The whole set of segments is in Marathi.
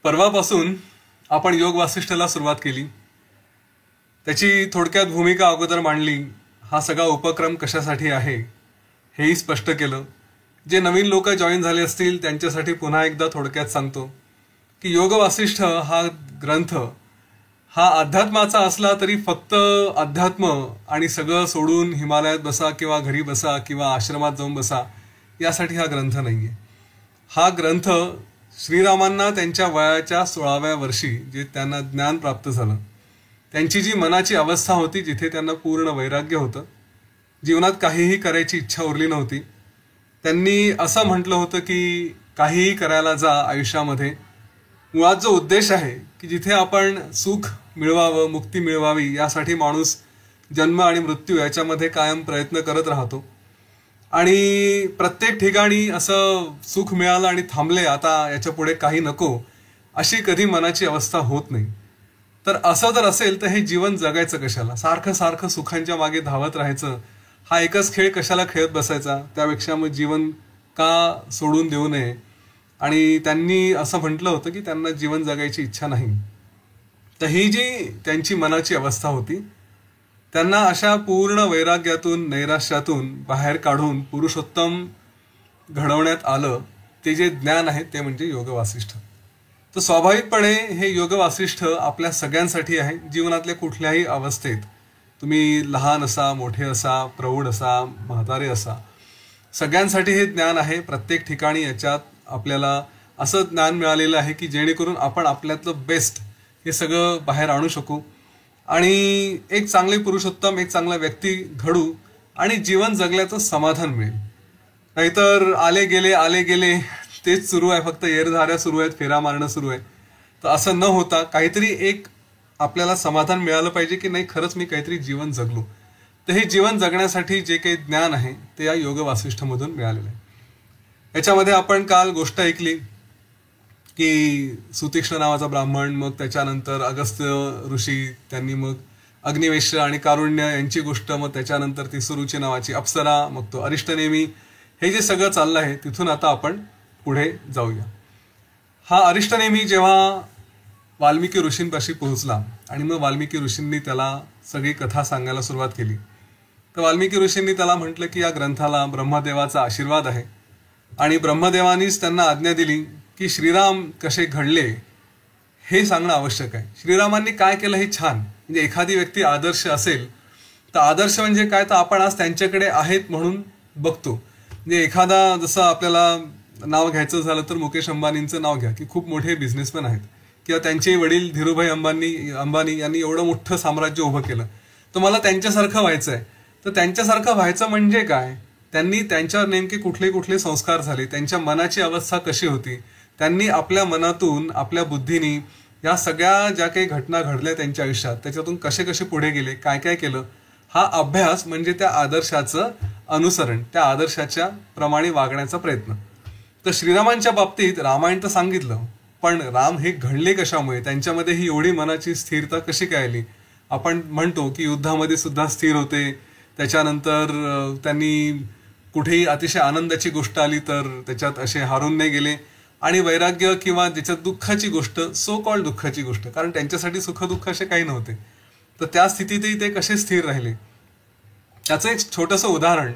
परवापासून आपण योग वासिष्ठला सुरुवात केली. त्याची थोडक्यात भूमिका अगोदर मांडली. हा सगळा उपक्रम कशासाठी आहे हेही स्पष्ट केलं. जे नवीन लोक जॉईन झाले असतील त्यांच्यासाठी पुन्हा एकदा थोडक्यात सांगतो की योग वासिष्ठ हा ग्रंथ हा अध्यात्माचा असला तरी फक्त अध्यात्म आणि सगळं सोडून हिमालयात बसा किंवा घरी बसा किंवा आश्रमात जाऊन बसा यासाठी हा ग्रंथ नाहीये. हा ग्रंथ श्रीरामांना त्यांच्या वयाच्या 16व्या वर्षी जे त्यांना ज्ञान प्राप्त झालं, त्यांची जी मनाची अवस्था होती जिथे त्यांना पूर्ण वैराग्य होतं, जीवनात काहीही करायची इच्छा उरली नव्हती, त्यांनी असं म्हटलं होतं की काहीही करायला जा आयुष्यामध्ये. मुळात जो उद्देश आहे की जिथे आपण सुख मिळवावं, मुक्ती मिळवावी यासाठी माणूस जन्म आणि मृत्यू याच्यामध्ये कायम प्रयत्न करत राहतो आणि प्रत्येक ठिकाणी असं सुख मिळालं आणि थांबले, आता याच्या पुढे काही नको, अशी कधी मनाची अवस्था होत नाही. तर असं जर असेल तर हे जीवन जगायचं कशाला? सारखं सारखं सुखांच्या मागे धावत राहायचं, हा एकच खेळ कशाला खेळत बसायचा? त्यापेक्षा मग जीवन का सोडून देऊ नये? आणि त्यांनी असं म्हटलं होतं की त्यांना जीवन जगायची इच्छा नाही. तर ही जी त्यांची मनाची अवस्था होती, त्यांना अशा पूर्ण वैराग्यातून, नैराश्यातून बाहेर काढून पुरुषोत्तम घडवण्यात आलं. ते जे ज्ञान आहे ते म्हणजे योग वासिष्ठ. तर स्वाभाविकपणे हे योग वासिष्ठ आपल्या सगळ्यांसाठी आहे. जीवनातल्या कुठल्याही अवस्थेत, तुम्ही लहान असा, मोठे असा, प्रौढ असा, म्हातारे असा, सगळ्यांसाठी हे ज्ञान आहे. प्रत्येक ठिकाणी याच्यात आपल्याला असं ज्ञान मिळालेलं आहे की जेणेकरून आपण आपल्यातलं बेस्ट हे सगळं बाहेर आणू शकू आणि एक चांगले पुरुषोत्तम, एक चांगला व्यक्ती घडू आणि जीवन जगल्याचं समाधान मिळेल. नाहीतर आले गेले तेच सुरू आहे, फक्त येरधाऱ्या सुरू आहेत, फेरा मारणं सुरू आहे. तर असं न होता काहीतरी एक आपल्याला समाधान मिळालं पाहिजे की नाही, खरंच मी काहीतरी जीवन जगलो. तर हे जीवन जगण्यासाठी जे काही ज्ञान आहे ते या योग वासिष्ठमधून मिळालेलं आहे. याच्यामध्ये आपण काल गोष्ट ऐकली की सुतीक्ष्ण नावाचा ब्राह्मण, मग त्याच्यानंतर अगस्त्य ऋषी, त्यांनी मग अग्निवेश्य आणि कारुण्य यांची गोष्ट, मग त्याच्यानंतर ती सुरुची नावाची अप्सरा, मग तो अरिष्टनेमी, हे जे सगळं चाललं आहे तिथून आता आपण पुढे जाऊया. हा अरिष्टनेमी जेव्हा वाल्मिकी ऋषींपाशी पोहोचला आणि मग वाल्मिकी ऋषींनी त्याला सगळी कथा सांगायला सुरुवात केली, तर वाल्मिकी ऋषींनी त्याला म्हटलं की या ग्रंथाला ब्रह्मदेवाचा आशीर्वाद आहे आणि ब्रह्मदेवानीच त्यांना आज्ञा दिली की श्रीराम कसे घडले हे सांगणं आवश्यक आहे. श्रीरामांनी काय केलं हे छान. म्हणजे एखादी व्यक्ती आदर्श असेल तर आदर्श म्हणजे काय, तर आपण आज त्यांच्याकडे आहेत म्हणून बघतो. म्हणजे एखादा, जसं आपल्याला नाव घ्यायचं झालं तर मुकेश अंबानींचं नाव घ्या की खूप मोठे बिझनेसमॅन आहेत, किंवा त्यांचे वडील धीरूभाई अंबानी यांनी एवढं मोठं साम्राज्य उभं केलं, तर मला त्यांच्यासारखं व्हायचं आहे. तर त्यांच्यासारखं व्हायचं म्हणजे काय, त्यांनी त्यांच्यावर नेमके कुठले कुठले संस्कार झाले, त्यांच्या मनाची अवस्था कशी होती, त्यांनी आपल्या मनातून, आपल्या बुद्धीनी या सगळ्या ज्या काही घटना घडल्या त्यांच्या आयुष्यात त्याच्यातून कसे कसे पुढे गेले, काय काय केलं, हा अभ्यास म्हणजे त्या आदर्शाचं अनुसरण, त्या आदर्शाच्या प्रमाणे वागण्याचा प्रयत्न. तर श्रीरामांच्या बाबतीत रामायण तर सांगितलं, पण राम हे घडले कशामुळे, त्यांच्यामध्ये ही एवढी मनाची स्थिरता कशी काय आली? आपण म्हणतो की युद्धामध्ये सुद्धा स्थिर होते, त्याच्यानंतर त्यांनी कुठेही अतिशय आनंदाची गोष्ट आली तर त्याच्यात असे हारून नाही गेले, आणि वैराग्य किंवा ज्याच्यात दुःखाची गोष्ट, सो कॉल्ड दुःखाची गोष्ट, कारण त्यांच्यासाठी सुख दुःख असे काही नव्हते, तर त्या स्थितीतही ते कसे स्थिर राहिले. त्याचं एक छोटंसं उदाहरण,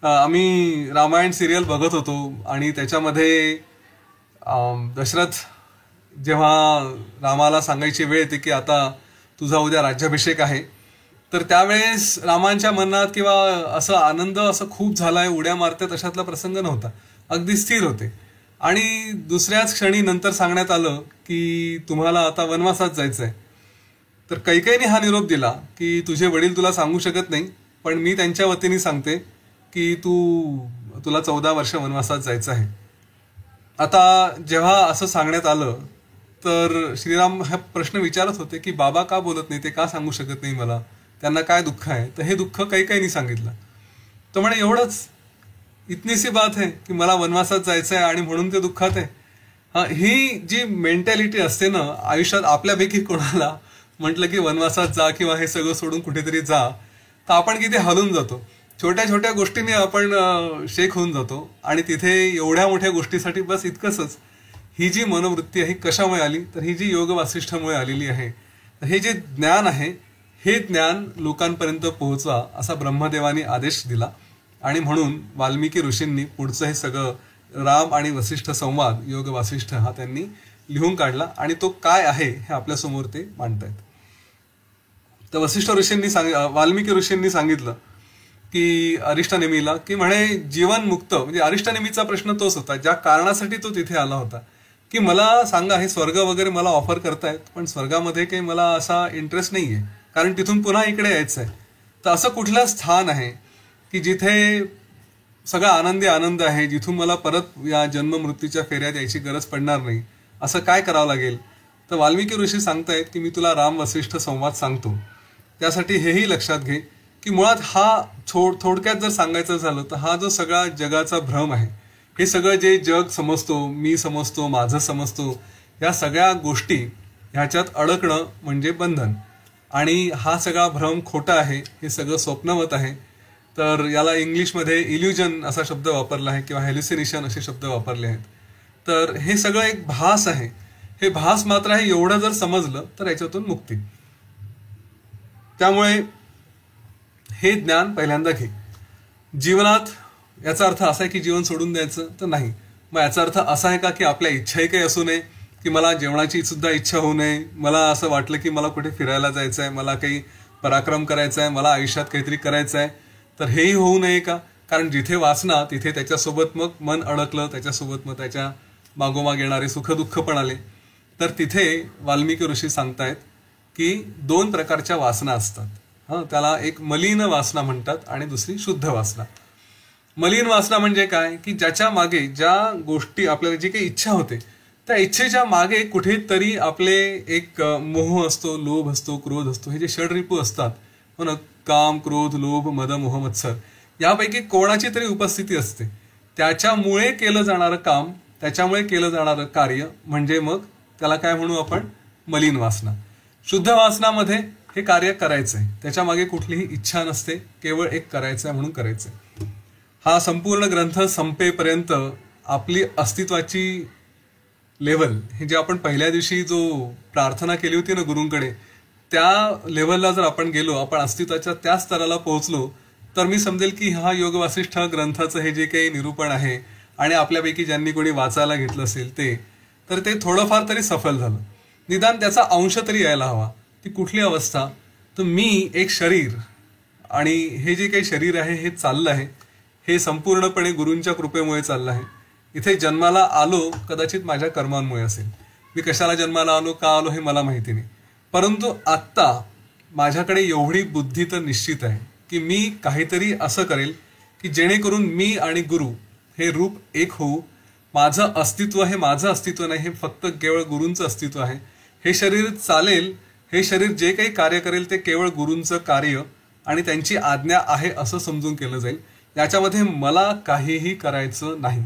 आम्ही रामायण सिरियल बघत होतो आणि त्याच्यामध्ये दशरथ जेव्हा रामाला सांगायची वेळ येते की आता तुझा उद्या राज्याभिषेक आहे, तर त्यावेळेस रामांच्या मनात किंवा असं आनंद असं खूप झालाय, उड्या मारतात अशातला प्रसंग नव्हता, अगदी स्थिर होते. आणि दुसऱ्याच क्षणी नंतर सांगण्यात आलं की तुम्हाला आता वनवासात जायचं आहे. तर कैकेयीने हा निरोप दिला की तुझे वडील तुला सांगू शकत नाही, पण मी त्यांच्या वतीने सांगते की तुला 14 वर्ष वनवासात जायचं आहे. आता जेव्हा असं सांगण्यात आलं तर श्रीराम हा प्रश्न विचारत होते की बाबा का बोलत नाही, ते का सांगू शकत नाही मला, त्यांना काय दुःख आहे? तर हे दुःख कैकेयीने सांगितलं. तो म्हणे एवढंच, इतनी सी बात है की मला वनवासात जायचं आहे आणि म्हणून ते दुःखात आहे. हा, ही जी मेंटॅलिटी असते ना आयुष्यात, आपल्यापैकी कोणाला म्हटलं की वनवासात जा किंवा हे सगळं सोडून कुठेतरी जा, तर आपण किती हलून जातो. छोट्या छोट्या गोष्टीने आपण शेक होऊन जातो आणि तिथे एवढ्या मोठ्या गोष्टीसाठी बस इतकंच ही जी मनोवृत्ती आहे कशामुळे आली, तर ही जी योग वासिष्ठामुळे आलेली आहे. तर हे जे ज्ञान आहे हे ज्ञान लोकांपर्यंत पोहोचवा असा ब्रह्मदेवानी आदेश दिला. आणि म्हणून वाल्मिकी ऋषींनी पुढचं हे सगळं राम आणि वसिष्ठ संवाद योग वासिष्ठ हा त्यांनी लिहून काढला आणि तो काय आहे हे आपल्यासमोर ते मांडतायत. तर वसिष्ठ ऋषींनी वाल्मिकी ऋषींनी सांगितलं की अरिष्टनेमीला की म्हणे जीवन मुक्त, म्हणजे अरिष्टनेमीचा प्रश्न तोच होता ज्या कारणासाठी तो तिथे आला होता, की मला सांगा हे स्वर्ग वगैरे मला ऑफर करतायत पण स्वर्गामध्ये काही मला असा इंटरेस्ट नाहीये कारण तिथून पुन्हा इकडे यायचं आहे. तर असं कुठलं स्थान आहे की जिथे सगळा आनंदी आनंद आहे, जिथून मला परत या जन्म मृत्यूच्या फेऱ्यात यायची गरज पडणार नाही, असं काय करावं लागेल. तर वाल्मिकी ऋषी सांगतायत की मी तुला राम वसिष्ठ संवाद सांगतो. त्यासाठी हेही लक्षात घे की मुळात हा थोडक्यात जर सांगायचं झालं तर हा जो सगळा जगाचा भ्रम आहे, हे सगळं जे जग समजतो, मी समजतो, माझं समजतो, या सगळ्या गोष्टी ह्याच्यात अडकणं म्हणजे बंधन. आणि हा सगळा भ्रम खोटा आहे, हे सगळं स्वप्नवत आहे. तर याला इंग्लिशमध्ये इल्युजन असा शब्द वापरला आहे किंवा हॅल्युसिनेशन असे शब्द वापरले आहेत. तर हे सगळं एक भास आहे. हे भास मात्र आहे एवढं जर समजलं तर याच्यातून मुक्ती. त्यामुळे हे ज्ञान पहिल्यांदा घे. जीवनात याचा अर्थ असा आहे की जीवन सोडून द्यायचं तर नाही. मग याचा अर्थ असा आहे का की आपल्या इच्छाही काही असू नये, की मला जेवणाची सुद्धा इच्छा होऊ नये, मला असं वाटलं की मला कुठे फिरायला जायचं आहे, मला काही पराक्रम करायचा आहे, मला आयुष्यात काहीतरी करायचं आहे, तर हेही होऊ नये का. कारण जिथे वासना तिथे त्याच्यासोबत मग मन अडकलं, त्याच्यासोबत मग त्याच्या मागोमाग येणारे सुखदुःख पण आले. तर तिथे वाल्मिकी ऋषी सांगतायत की 2 प्रकारच्या वासना असतात. त्याला एक मलिन वासना म्हणतात आणि दुसरी शुद्ध वासना. मलिन वासना म्हणजे काय की ज्याच्या मागे ज्या गोष्टी आपल्याला जी काही इच्छा होते त्या इच्छेच्या मागे कुठेतरी आपले एक मोह असतो, लोभ असतो, क्रोध असतो. हे जे षडरिपू असतात हो ना, काम, क्रोध, लोभ, मद, मोह, मत्सर, यापैकी कोणाची तरी उपस्थिती असते. त्याच्यामुळे केलं जाणारं काम, त्याच्यामुळे केलं जाणारं कार्य म्हणजे मग त्याला काय म्हणू आपण, मलिन वासना. शुद्ध वासनामध्ये हे कार्य करायचंय, त्याच्या मागे कुठलीही इच्छा नसते, केवळ एक करायचंय म्हणून करायचंय. हा संपूर्ण ग्रंथ संपेपर्यंत आपली अस्तित्वाची लेवल, हे जे आपण पहिल्या दिवशी जो प्रार्थना केली होती ना गुरूंकडे, त्या लेवलला जर आपण गेलो, आपण अस्तित्वाच्या त्या स्तराला पोहोचलो, तर मी समजेल की हा योग वासिष्ठ ग्रंथाचं हे जे काही निरूपण आहे आणि आपल्यापैकी ज्यांनी कोणी वाचायला घेतलं असेल तर ते थोडंफार तरी सफल झालं. निदान त्याचा अंश तरी यायला हवा. ती कुठली अवस्था, तर मी एक शरीर आणि हे जे काही शरीर आहे हे चाललं आहे, हे संपूर्णपणे गुरूंच्या कृपेमुळे चाललं आहे. इथे जन्माला आलो कदाचित माझ्या कर्मांमुळे असेल. मी कशाला जन्माला आलो, का आलो हे मला माहिती नाही. परंतु आत्ता माझ्याकडे एवढी बुद्धी तर निश्चित आहे की मी काहीतरी असं करेल की जेणेकरून मी आणि गुरु हे रूप एक होऊ. माझं अस्तित्व हे माझं अस्तित्व नाही, हे फक्त केवळ गुरूंचं अस्तित्व आहे. हे शरीर चालेल, हे शरीर जे काही कार्य करेल ते केवळ गुरूंचं कार्य आणि त्यांची आज्ञा आहे असं समजून केलं जाईल. याच्यामध्ये मला काहीही करायचं नाही.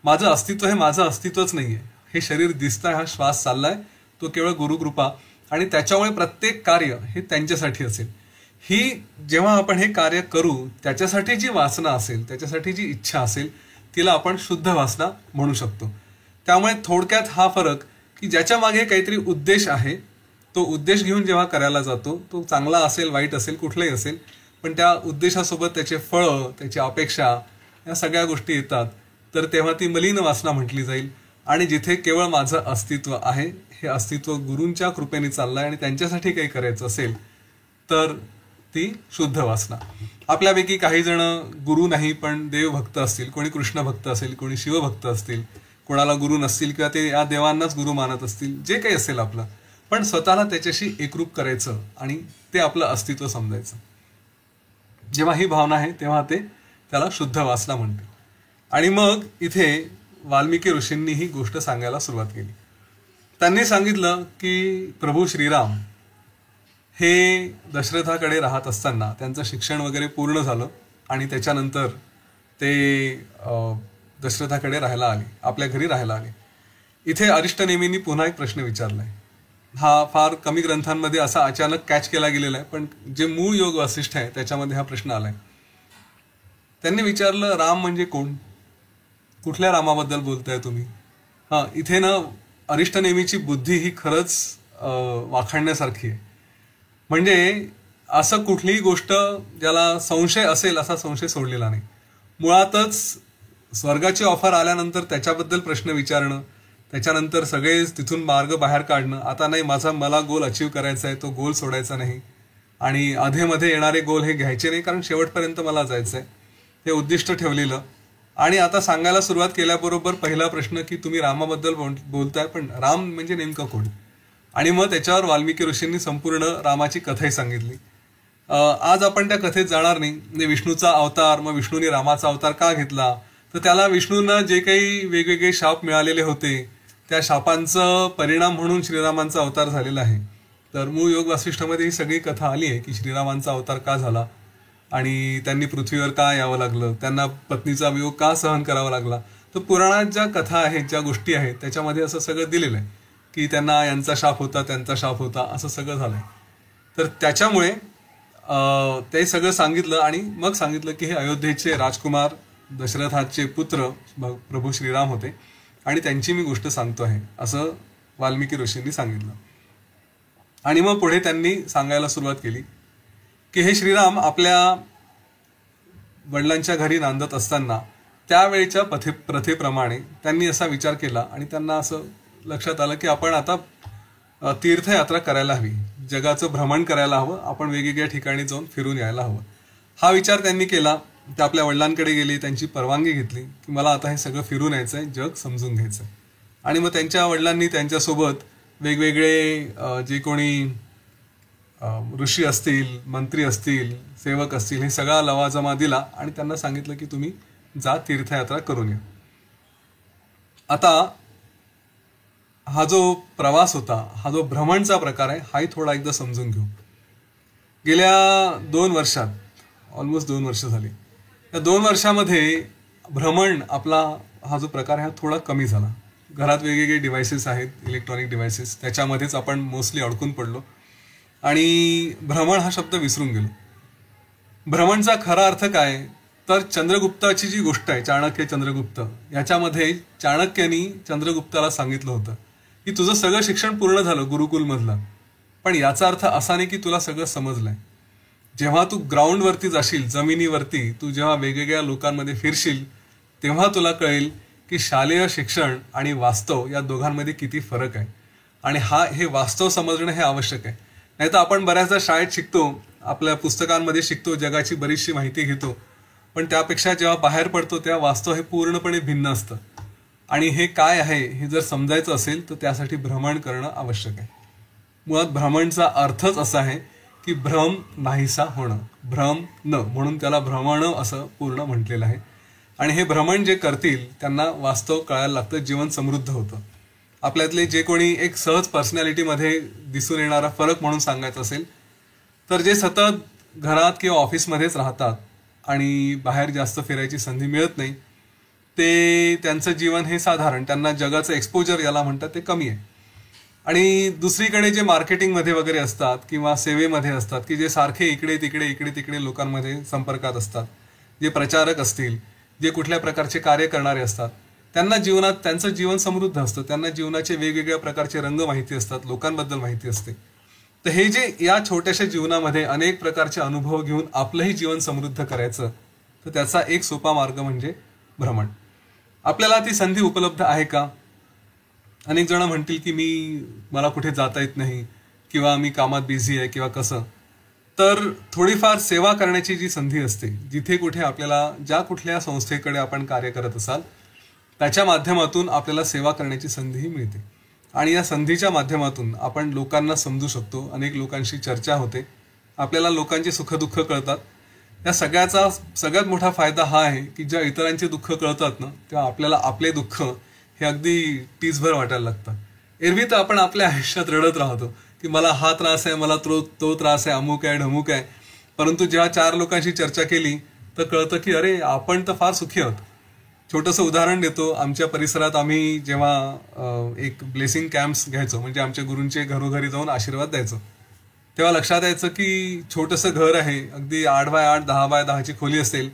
माझं अस्तित्व हे माझं अस्तित्वच नाहीये. हे शरीर दिसतंय, हा श्वास चाललाय, तो केवळ गुरुकृपा आणि त्याच्यामुळे प्रत्येक कार्य हे त्यांच्यासाठी असेल. ही जेव्हा आपण हे कार्य करू त्याच्यासाठी जी वासना असेल, त्याच्यासाठी जी इच्छा असेल, तिला आपण शुद्ध वासना म्हणू शकतो. त्यामुळे थोडक्यात हा फरक की ज्याच्या मागे काहीतरी उद्देश आहे, तो उद्देश घेऊन जेव्हा करायला जातो, तो चांगला असेल, वाईट असेल, कुठलाही असेल, पण त्या उद्देशासोबत त्याचे फळं, त्याची अपेक्षा, या सगळ्या गोष्टी येतात, तर तेव्हा ती मलिन वासना म्हटली जाईल. आणि जिथे केवळ माझं अस्तित्व आहे, हे अस्तित्व गुरूंच्या कृपेने चाललंय आणि त्यांच्यासाठी काही करायचं असेल, तर ती शुद्ध वासना. आपल्यापैकी काही जण गुरु नाही पण देवभक्त असतील, कोणी कृष्ण भक्त असेल, कोणी शिवभक्त असतील, कोणाला गुरु नसतील किंवा ते या देवांनाच गुरु मानत असतील, जे काही असेल आपलं, पण स्वतःला त्याच्याशी एकरूप करायचं आणि ते आपलं अस्तित्व समजायचं. जेव्हा ही भावना आहे तेव्हा ते त्याला शुद्ध वासना म्हणते. आणि मग इथे वाल्मिकी ऋषींनी ही गोष्ट सांगायला सुरुवात केली. त्यांनी सांगितलं की प्रभू श्रीराम हे दशरथाकडे राहत असताना त्यांचं शिक्षण वगैरे पूर्ण झालं आणि त्याच्यानंतर ते दशरथाकडे राहायला आले, आपल्या घरी राहायला आले. इथे अरिष्टनेमींनी पुन्हा एक प्रश्न विचारलाय. हा फार कमी ग्रंथांमध्ये असा अचानक कॅच केला गेलेला आहे, पण जे मूळ योग वासिष्ठ आहे त्याच्यामध्ये हा प्रश्न आलाय. त्यांनी विचारलं, राम म्हणजे कोण, कुठल्या रामाबद्दल बोलताय तुम्ही. इथे ना अरिष्टनेमीची बुद्धी ही खरंच वाखाणण्यासारखी आहे. म्हणजे असं कुठलीही गोष्ट ज्याला संशय असेल असा संशय सोडलेला नाही. मुळातच स्वर्गाची ऑफर आल्यानंतर त्याच्याबद्दल प्रश्न विचारणं, त्याच्यानंतर सगळे तिथून मार्ग बाहेर काढणं, आता नाही मला गोल अचीव करायचा आहे, तो गोल सोडायचा नाही आणि अधेमध्ये येणारे गोल हे घ्यायचे नाही, कारण शेवटपर्यंत मला जायचं आहे, हे उद्दिष्ट ठेवलेलं. आणि आता सांगायला सुरुवात केल्याबरोबर पहिला प्रश्न की तुम्ही रामाबद्दल बोलताय, पण राम म्हणजे नेमकं कोण? आणि मग त्याच्यावर वाल्मिकी ऋषींनी संपूर्ण रामाची कथाही सांगितली. आज आपण त्या कथेत जाणार नाही. म्हणजे विष्णूचा अवतार, मग विष्णूने रामाचा अवतार का घेतला, तर त्याला विष्णूंना जे काही वेगवेगळे शाप मिळालेले होते त्या शापांचा परिणाम म्हणून श्रीरामांचा अवतार झालेला आहे. तर मूळ योग वासिष्ठमध्ये ही सगळी कथा आली आहे की श्रीरामांचा अवतार का झाला आणि त्यांनी पृथ्वीवर का यावं लागलं, त्यांना पत्नीचा वियोग का सहन करावा लागला. तर पुराणात ज्या कथा आहेत, ज्या गोष्टी आहेत, त्याच्यामध्ये असं सगळं दिलेलं आहे की त्यांना यांचा शाप होता, त्यांचा शाप होता, असं सगळं झालंय. तर त्याच्यामुळे ते सगळं सांगितलं आणि मग सांगितलं की हे अयोध्येचे राजकुमार दशरथाचे पुत्र प्रभू श्रीराम होते आणि त्यांची मी गोष्ट सांगतो आहे, असं वाल्मिकी ऋषींनी सांगितलं. आणि मग पुढे त्यांनी सांगायला सुरुवात केली की हे श्रीराम आपल्या वडिलांच्या घरी नांदत असताना त्यावेळेच्या प्रथेप्रमाणे त्यांनी असा विचार केला आणि त्यांना असं लक्षात आलं की आपण आता तीर्थयात्रा करायला हवी, जगाचं भ्रमण करायला हवं, आपण वेगवेगळ्या ठिकाणी जाऊन फिरून यायला हवं. हा विचार त्यांनी केला. ते आपल्या वडिलांकडे गेले, त्यांची परवानगी घेतली की मला आता हे सगळं फिरून यायचं आहे, जग समजून घ्यायचं आहे. आणि मग त्यांच्या वडिलांनी त्यांच्यासोबत वेगवेगळे जे कोणी ऋषी असतील, मंत्री असतील, सेवक असतील, हे सगळा लवाजमा दिला आणि त्यांना सांगितलं की तुम्ही जा, तीर्थयात्रा करून या. आता हा जो प्रवास होता, हा जो भ्रमणचा प्रकार आहे, हाही थोडा एकदा समजून घेऊ. गेल्या 2 वर्षात, ऑलमोस्ट 2 वर्ष झाली, या 2 वर्षामध्ये भ्रमण आपला हा जो प्रकार आहे हा थोडा कमी झाला. घरात वेगवेगळे डिव्हायसेस आहेत, इलेक्ट्रॉनिक डिव्हायसेस, त्याच्यामध्येच आपण मोस्टली अडकून पडलो आणि भ्रमण हा शब्द विसरून गेलो. भ्रमणचा खरा अर्थ काय, तर चंद्रगुप्ताची जी गोष्ट आहे, चाणक्य चंद्रगुप्त, याच्यामध्ये चाणक्यानी चंद्रगुप्ताला सांगितलं होतं की तुझं सगळं शिक्षण पूर्ण झालं गुरुकुलमधलं, पण याचा अर्थ असा नाही की तुला सगळं समजलंय. जेव्हा तू ग्राउंडवरती जाशील, जमिनीवरती तू जेव्हा वेगवेगळ्या लोकांमध्ये फिरशील, तेव्हा तुला कळेल की शालेय शिक्षण आणि वास्तव या दोघांमध्ये किती फरक आहे. आणि हे वास्तव समजणं हे आवश्यक आहे. नाही तर आपण बऱ्याचदा शाळेत शिकतो, आपल्या पुस्तकांमध्ये शिकतो, जगाची बरीचशी माहिती घेतो, पण त्यापेक्षा जेव्हा बाहेर पडतो तेव्हा वास्तव हे पूर्णपणे भिन्न असतं. आणि हे काय आहे हे जर समजायचं असेल तर त्यासाठी भ्रमण करणं आवश्यक आहे. मुळात भ्रमणचा अर्थच असा आहे की भ्रम नाहीसा होणं, भ्रम न, म्हणून त्याला भ्रमण असं पूर्ण म्हटलेलं आहे. आणि हे भ्रमण जे करतील त्यांना वास्तव कळायला लागतं, जीवन समृद्ध होतं. आपल्यातले जे कोणी एक सहज पर्सनॅलिटीमध्ये दिसून येणारा फरक म्हणून सांगायचं असेल तर जे सतत घरात किंवा ऑफिसमध्येच राहतात आणि बाहेर जास्त फिरायची संधी मिळत नाही, ते त्यांचं जीवन हे साधारण, त्यांना जगाचं एक्सपोजर याला म्हणतात ते कमी आहे. आणि दुसरीकडे जे मार्केटिंगमध्ये वगैरे असतात किंवा सेवेमध्ये असतात की जे सारखे इकडे तिकडे लोकांमध्ये संपर्कात असतात, जे प्रचारक असतील, जे कुठल्या प्रकारचे कार्य करणारे असतात, त्यांना जीवनात त्यांचं जीवन समृद्ध असतं, त्यांना जीवनाचे वेगवेगळ्या प्रकारचे रंग माहिती असतात, लोकांबद्दल माहिती असते. तर हे जे या छोट्याशा जीवनामध्ये अनेक प्रकारचे अनुभव घेऊन आपलंही जीवन समृद्ध करायचं, तर त्याचा एक सोपा मार्ग म्हणजे भ्रमण. आपल्याला ती संधी उपलब्ध आहे का? अनेक जण म्हणतील की मला कुठे जाता येत नाही किंवा मी कामात बिझी आहे किंवा कसं. तर थोडीफार सेवा करण्याची जी संधी असते, जिथे कुठे आपल्याला ज्या कुठल्या संस्थेकडे आपण कार्य करत असाल त्याच्या माध्यमातून आपल्याला सेवा करण्याची संधीही मिळते. आणि या संधीच्या माध्यमातून आपण लोकांना समजू शकतो, अनेक लोकांशी चर्चा होते, आपल्याला लोकांचे सुखदुःख कळतात. या सगळ्याचा सगळ्यात मोठा फायदा हा आहे की ज्या इतरांचे दुःख कळतात ना, तेव्हा आपल्याला आपले दुःख हे अगदी टीसभर वाटायला लागतं. एरवी तर आपण आपल्या आयुष्यात रडत राहतो की मला हा त्रास आहे, मला तो त्रास आहे, अमुक आहे, ढमुक आहे. परंतु जेव्हा 4 लोकांशी चर्चा केली तर कळतं की अरे आपण तर फार सुखी आहोत. छोटंसं उदाहरण देतो. आमच्या परिसरात आम्ही जेव्हा एक ब्लेसिंग कॅम्प्स घ्यायचो, म्हणजे आमच्या गुरूंचे घरोघरी जाऊन आशीर्वाद द्यायचो, तेव्हा लक्षात यायचं की छोटंसं घर आहे, अगदी 8x8, 10x10ची खोली असेल,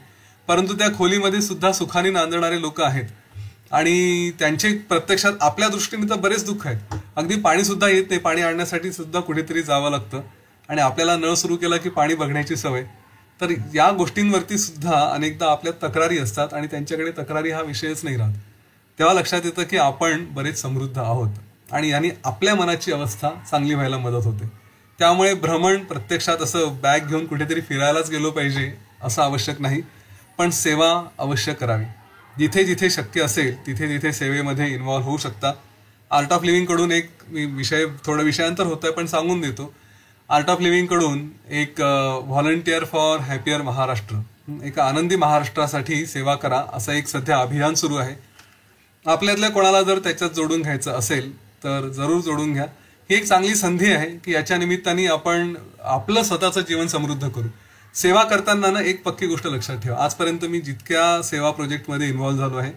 परंतु त्या खोलीमध्ये सुद्धा सुखाने नांदणारे लोक आहेत. आणि त्यांचे प्रत्यक्षात आपल्या दृष्टीने तर बरेच दुःख आहेत. अगदी पाणी सुद्धा येत नाही, पाणी आणण्यासाठी सुद्धा कुठेतरी जावं लागतं आणि आपल्याला नळ सुरू केला की पाणी बघण्याची सवय. तर या गोष्टींवरती सुद्धा अनेकदा आपल्या तक्रारी असतात आणि त्यांच्याकडे तक्रारी हा विषयच नाही राहत. तेव्हा लक्षात येतं की आपण बरेच समृद्ध आहोत आणि यांनी आपल्या मनाची अवस्था चांगली व्हायला मदत होते. त्यामुळे भ्रमण प्रत्यक्षात असं बॅग घेऊन कुठेतरी फिरायलाच गेलो पाहिजे असं आवश्यक नाही, पण सेवा अवश्य करावी. जिथे जिथे शक्य असेल तिथे तिथे सेवेमध्ये इन्व्हॉल्व्ह होऊ शकता. आर्ट ऑफ लिव्हिंगकडून एक विषय, थोडं विषयांतर होत आहे पण सांगून देतो. आर्ट ऑफ लिव्हिंगकडून एक व्हॉलंटिअर फॉर हॅपियर महाराष्ट्र, एका आनंदी महाराष्ट्रासाठी सेवा करा असं एक सध्या अभियान सुरू आहे. आपल्यातल्या कोणाला जर त्याच्यात जोडून घ्यायचं असेल तर जरूर जोडून घ्या. ही एक चांगली संधी आहे की याच्या निमित्ताने आपण आपलं स्वतःचं जीवन समृद्ध करू. सेवा करताना ना एक पक्की गोष्ट लक्षात ठेवा. आजपर्यंत मी जितक्या सेवा प्रोजेक्टमध्ये इन्व्हॉल्व्ह झालो आहे,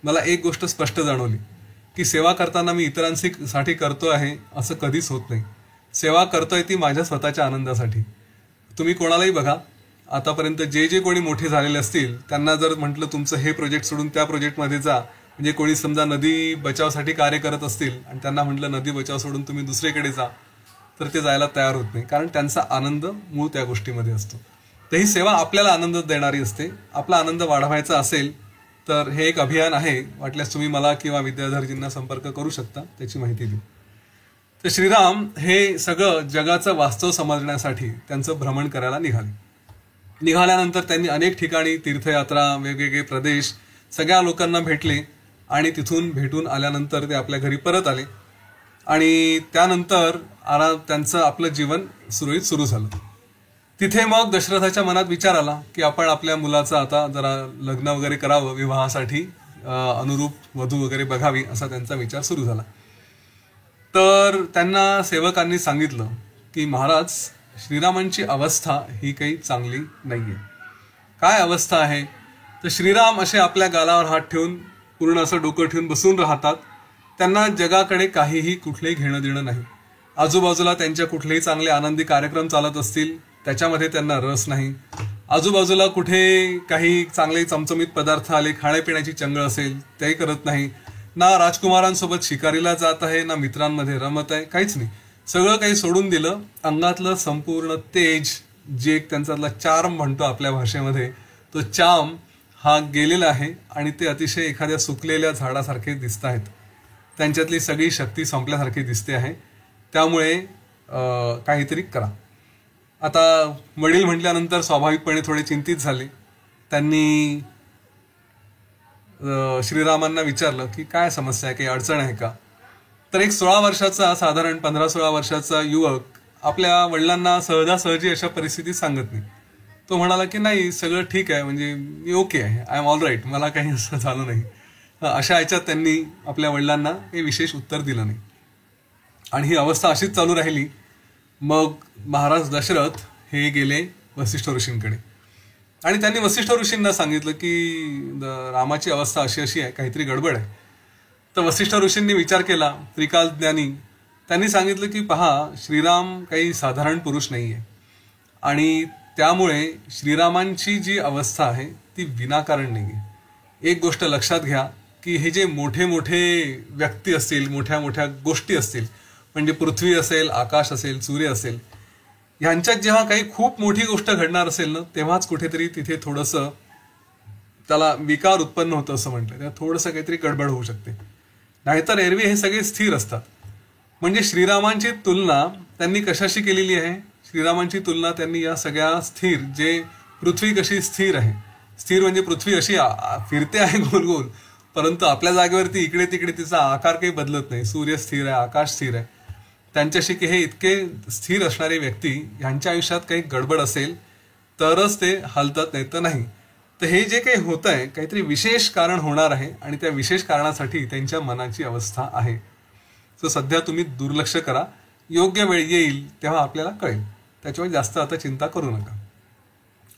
मला एक गोष्ट स्पष्ट जाणवली की सेवा करताना मी इतरांसाठी करतो आहे असं कधीच होत नाही. सेवा करतोय ती माझ्या स्वतःच्या आनंदासाठी. तुम्ही कोणालाही बघा, आतापर्यंत जे जे कोणी मोठे झालेले असतील त्यांना जर म्हटलं तुमचं हे प्रोजेक्ट सोडून त्या प्रोजेक्टमध्ये जा, म्हणजे कोणी समजा नदी बचावसाठी कार्य करत असतील आणि त्यांना म्हटलं नदी बचाव सोडून तुम्ही दुसरीकडे जा, तर ते जायला तयार होत नाही, कारण त्यांचा आनंद मूळ त्या गोष्टीमध्ये असतो. तर ही सेवा आपल्याला आनंद देणारी असते. आपला आनंद वाढवायचा असेल तर हे एक अभियान आहे. वाटल्यास तुम्ही मला किंवा विद्याधरजींना संपर्क करू शकता, त्याची माहिती देऊ. तर श्रीराम हे सगळं जगाचं वास्तव समजण्यासाठी त्यांचं भ्रमण करायला निघाल्यानंतर त्यांनी अनेक ठिकाणी तीर्थयात्रा, वेगवेगळे प्रदेश, सगळ्या लोकांना भेटले आणि तिथून भेटून आल्यानंतर ते आपल्या घरी परत आले आणि त्यानंतर त्यांचं आपलं जीवन सुरळीत सुरू झालं. तिथे मग दशरथाच्या मनात विचार आला की आपण आपल्या मुलाचं आता जरा लग्न वगैरे करावं, विवाहासाठी अनुरूप वधू वगैरे बघावी असा त्यांचा विचार सुरू झाला. तर त्यांना सेवकांनी सांगितलं की महाराज, श्रीरामांची अवस्था ही काही चांगली नाहीये. काय अवस्था आहे तर श्रीराम असे आपल्या गालावर हात ठेवून, पूर्ण असं डोकं ठेवून बसून राहतात. त्यांना जगाकडे काहीही कुठलेही घेणं देणं नाही. आजूबाजूला त्यांच्या कुठलेही चांगले आनंदी कार्यक्रम चालत असतील त्याच्यामध्ये त्यांना रस नाही. आजूबाजूला कुठे काही चांगले चमचमीत पदार्थ आले, खाण्यापिण्याची चंगळ असेल, तेही करत नाही. ना राजकुमारांसोबत शिकारीला जात आहे, ना मित्रांमध्ये रमत आहे, काहीच नाही. सगळं काही सोडून दिलं. अंगातलं संपूर्ण तेज, जे एक त्यांच्यातला चार्म म्हणतो आपल्या भाषेमध्ये, तो चार्म हा गेलेला आहे आणि ते अतिशय एखाद्या सुकलेल्या झाडासारखे दिसत आहेत. त्यांच्यातली सगळी शक्ती संपल्यासारखी दिसते आहे. त्यामुळे काहीतरी करा. आता वडील म्हटल्यानंतर स्वाभाविकपणे थोडे चिंतित झाले. त्यांनी श्रीरामांना विचारलं की काय समस्या आहे, काही अडचण आहे का. तर एक 16 वर्षाचा, साधारण 15-16 वर्षाचा युवक आपल्या वडिलांना सहजासहजी अशा परिस्थितीत सांगत नाही. तो म्हणाला की नाही, सगळं ठीक आहे, म्हणजे मी ओके आहे, आय एम ऑल राईट, मला काही असं झालं नाही. अशा ह्याच्यात त्यांनी आपल्या वडिलांना काही विशेष उत्तर दिलं नाही आणि ही अवस्था अशीच चालू राहिली. मग महाराज दशरथ हे गेले वसिष्ठ ऋषींकडे आणि त्यांनी वसिष्ठ ऋषींना सांगितलं की रामाची अवस्था अशी अशी आहे, काहीतरी गडबड आहे. तर वसिष्ठ ऋषींनी विचार केला, त्रिकाल ज्ञानी. त्यांनी सांगितलं की पहा, श्रीराम काही साधारण पुरुष नाही आहे आणि त्यामुळे श्रीरामांची जी अवस्था आहे ती विनाकारण नाही आहे. एक गोष्ट लक्षात घ्या की हे जे मोठे मोठे व्यक्ती असतील, मोठ्या मोठ्या गोष्टी असतील, म्हणजे पृथ्वी असेल, आकाश असेल, सूर्य असेल, ह्यांच्यात जेव्हा काही खूप मोठी गोष्ट घडणार असेल ना, तेव्हाच कुठेतरी तिथे थोडंसं त्याला विकार उत्पन्न होतं असं म्हटलं. तेव्हा थोडंसं काहीतरी गडबड होऊ शकते. नाहीतर एरवी हे सगळे स्थिर असतात. म्हणजे श्रीरामांची तुलना त्यांनी कशाशी केलेली आहे? श्रीरामांची तुलना त्यांनी या सगळ्या स्थिर, जे पृथ्वी कशी स्थिर आहे, स्थिर म्हणजे पृथ्वी अशी फिरते आहे गोल गोल, परंतु आपल्या जागेवरती इकडे तिकडे तिचा आकार काही बदलत नाही. सूर्य स्थिर आहे, आकाश स्थिर आहे. त्यांच्याशी की हे इतके स्थिर असणारे व्यक्ती, ह्यांच्या आयुष्यात काही गडबड असेल तरच ते हलतात, नाही तर नाही. तर हे जे काही होत आहे, काहीतरी विशेष कारण होणार आहे आणि त्या विशेष कारणासाठी त्यांच्या मनाची अवस्था आहे. सो सध्या तुम्ही दुर्लक्ष करा, योग्य वेळ येईल तेव्हा आपल्याला कळेल. त्याच्यामुळे जास्त आता चिंता करू नका.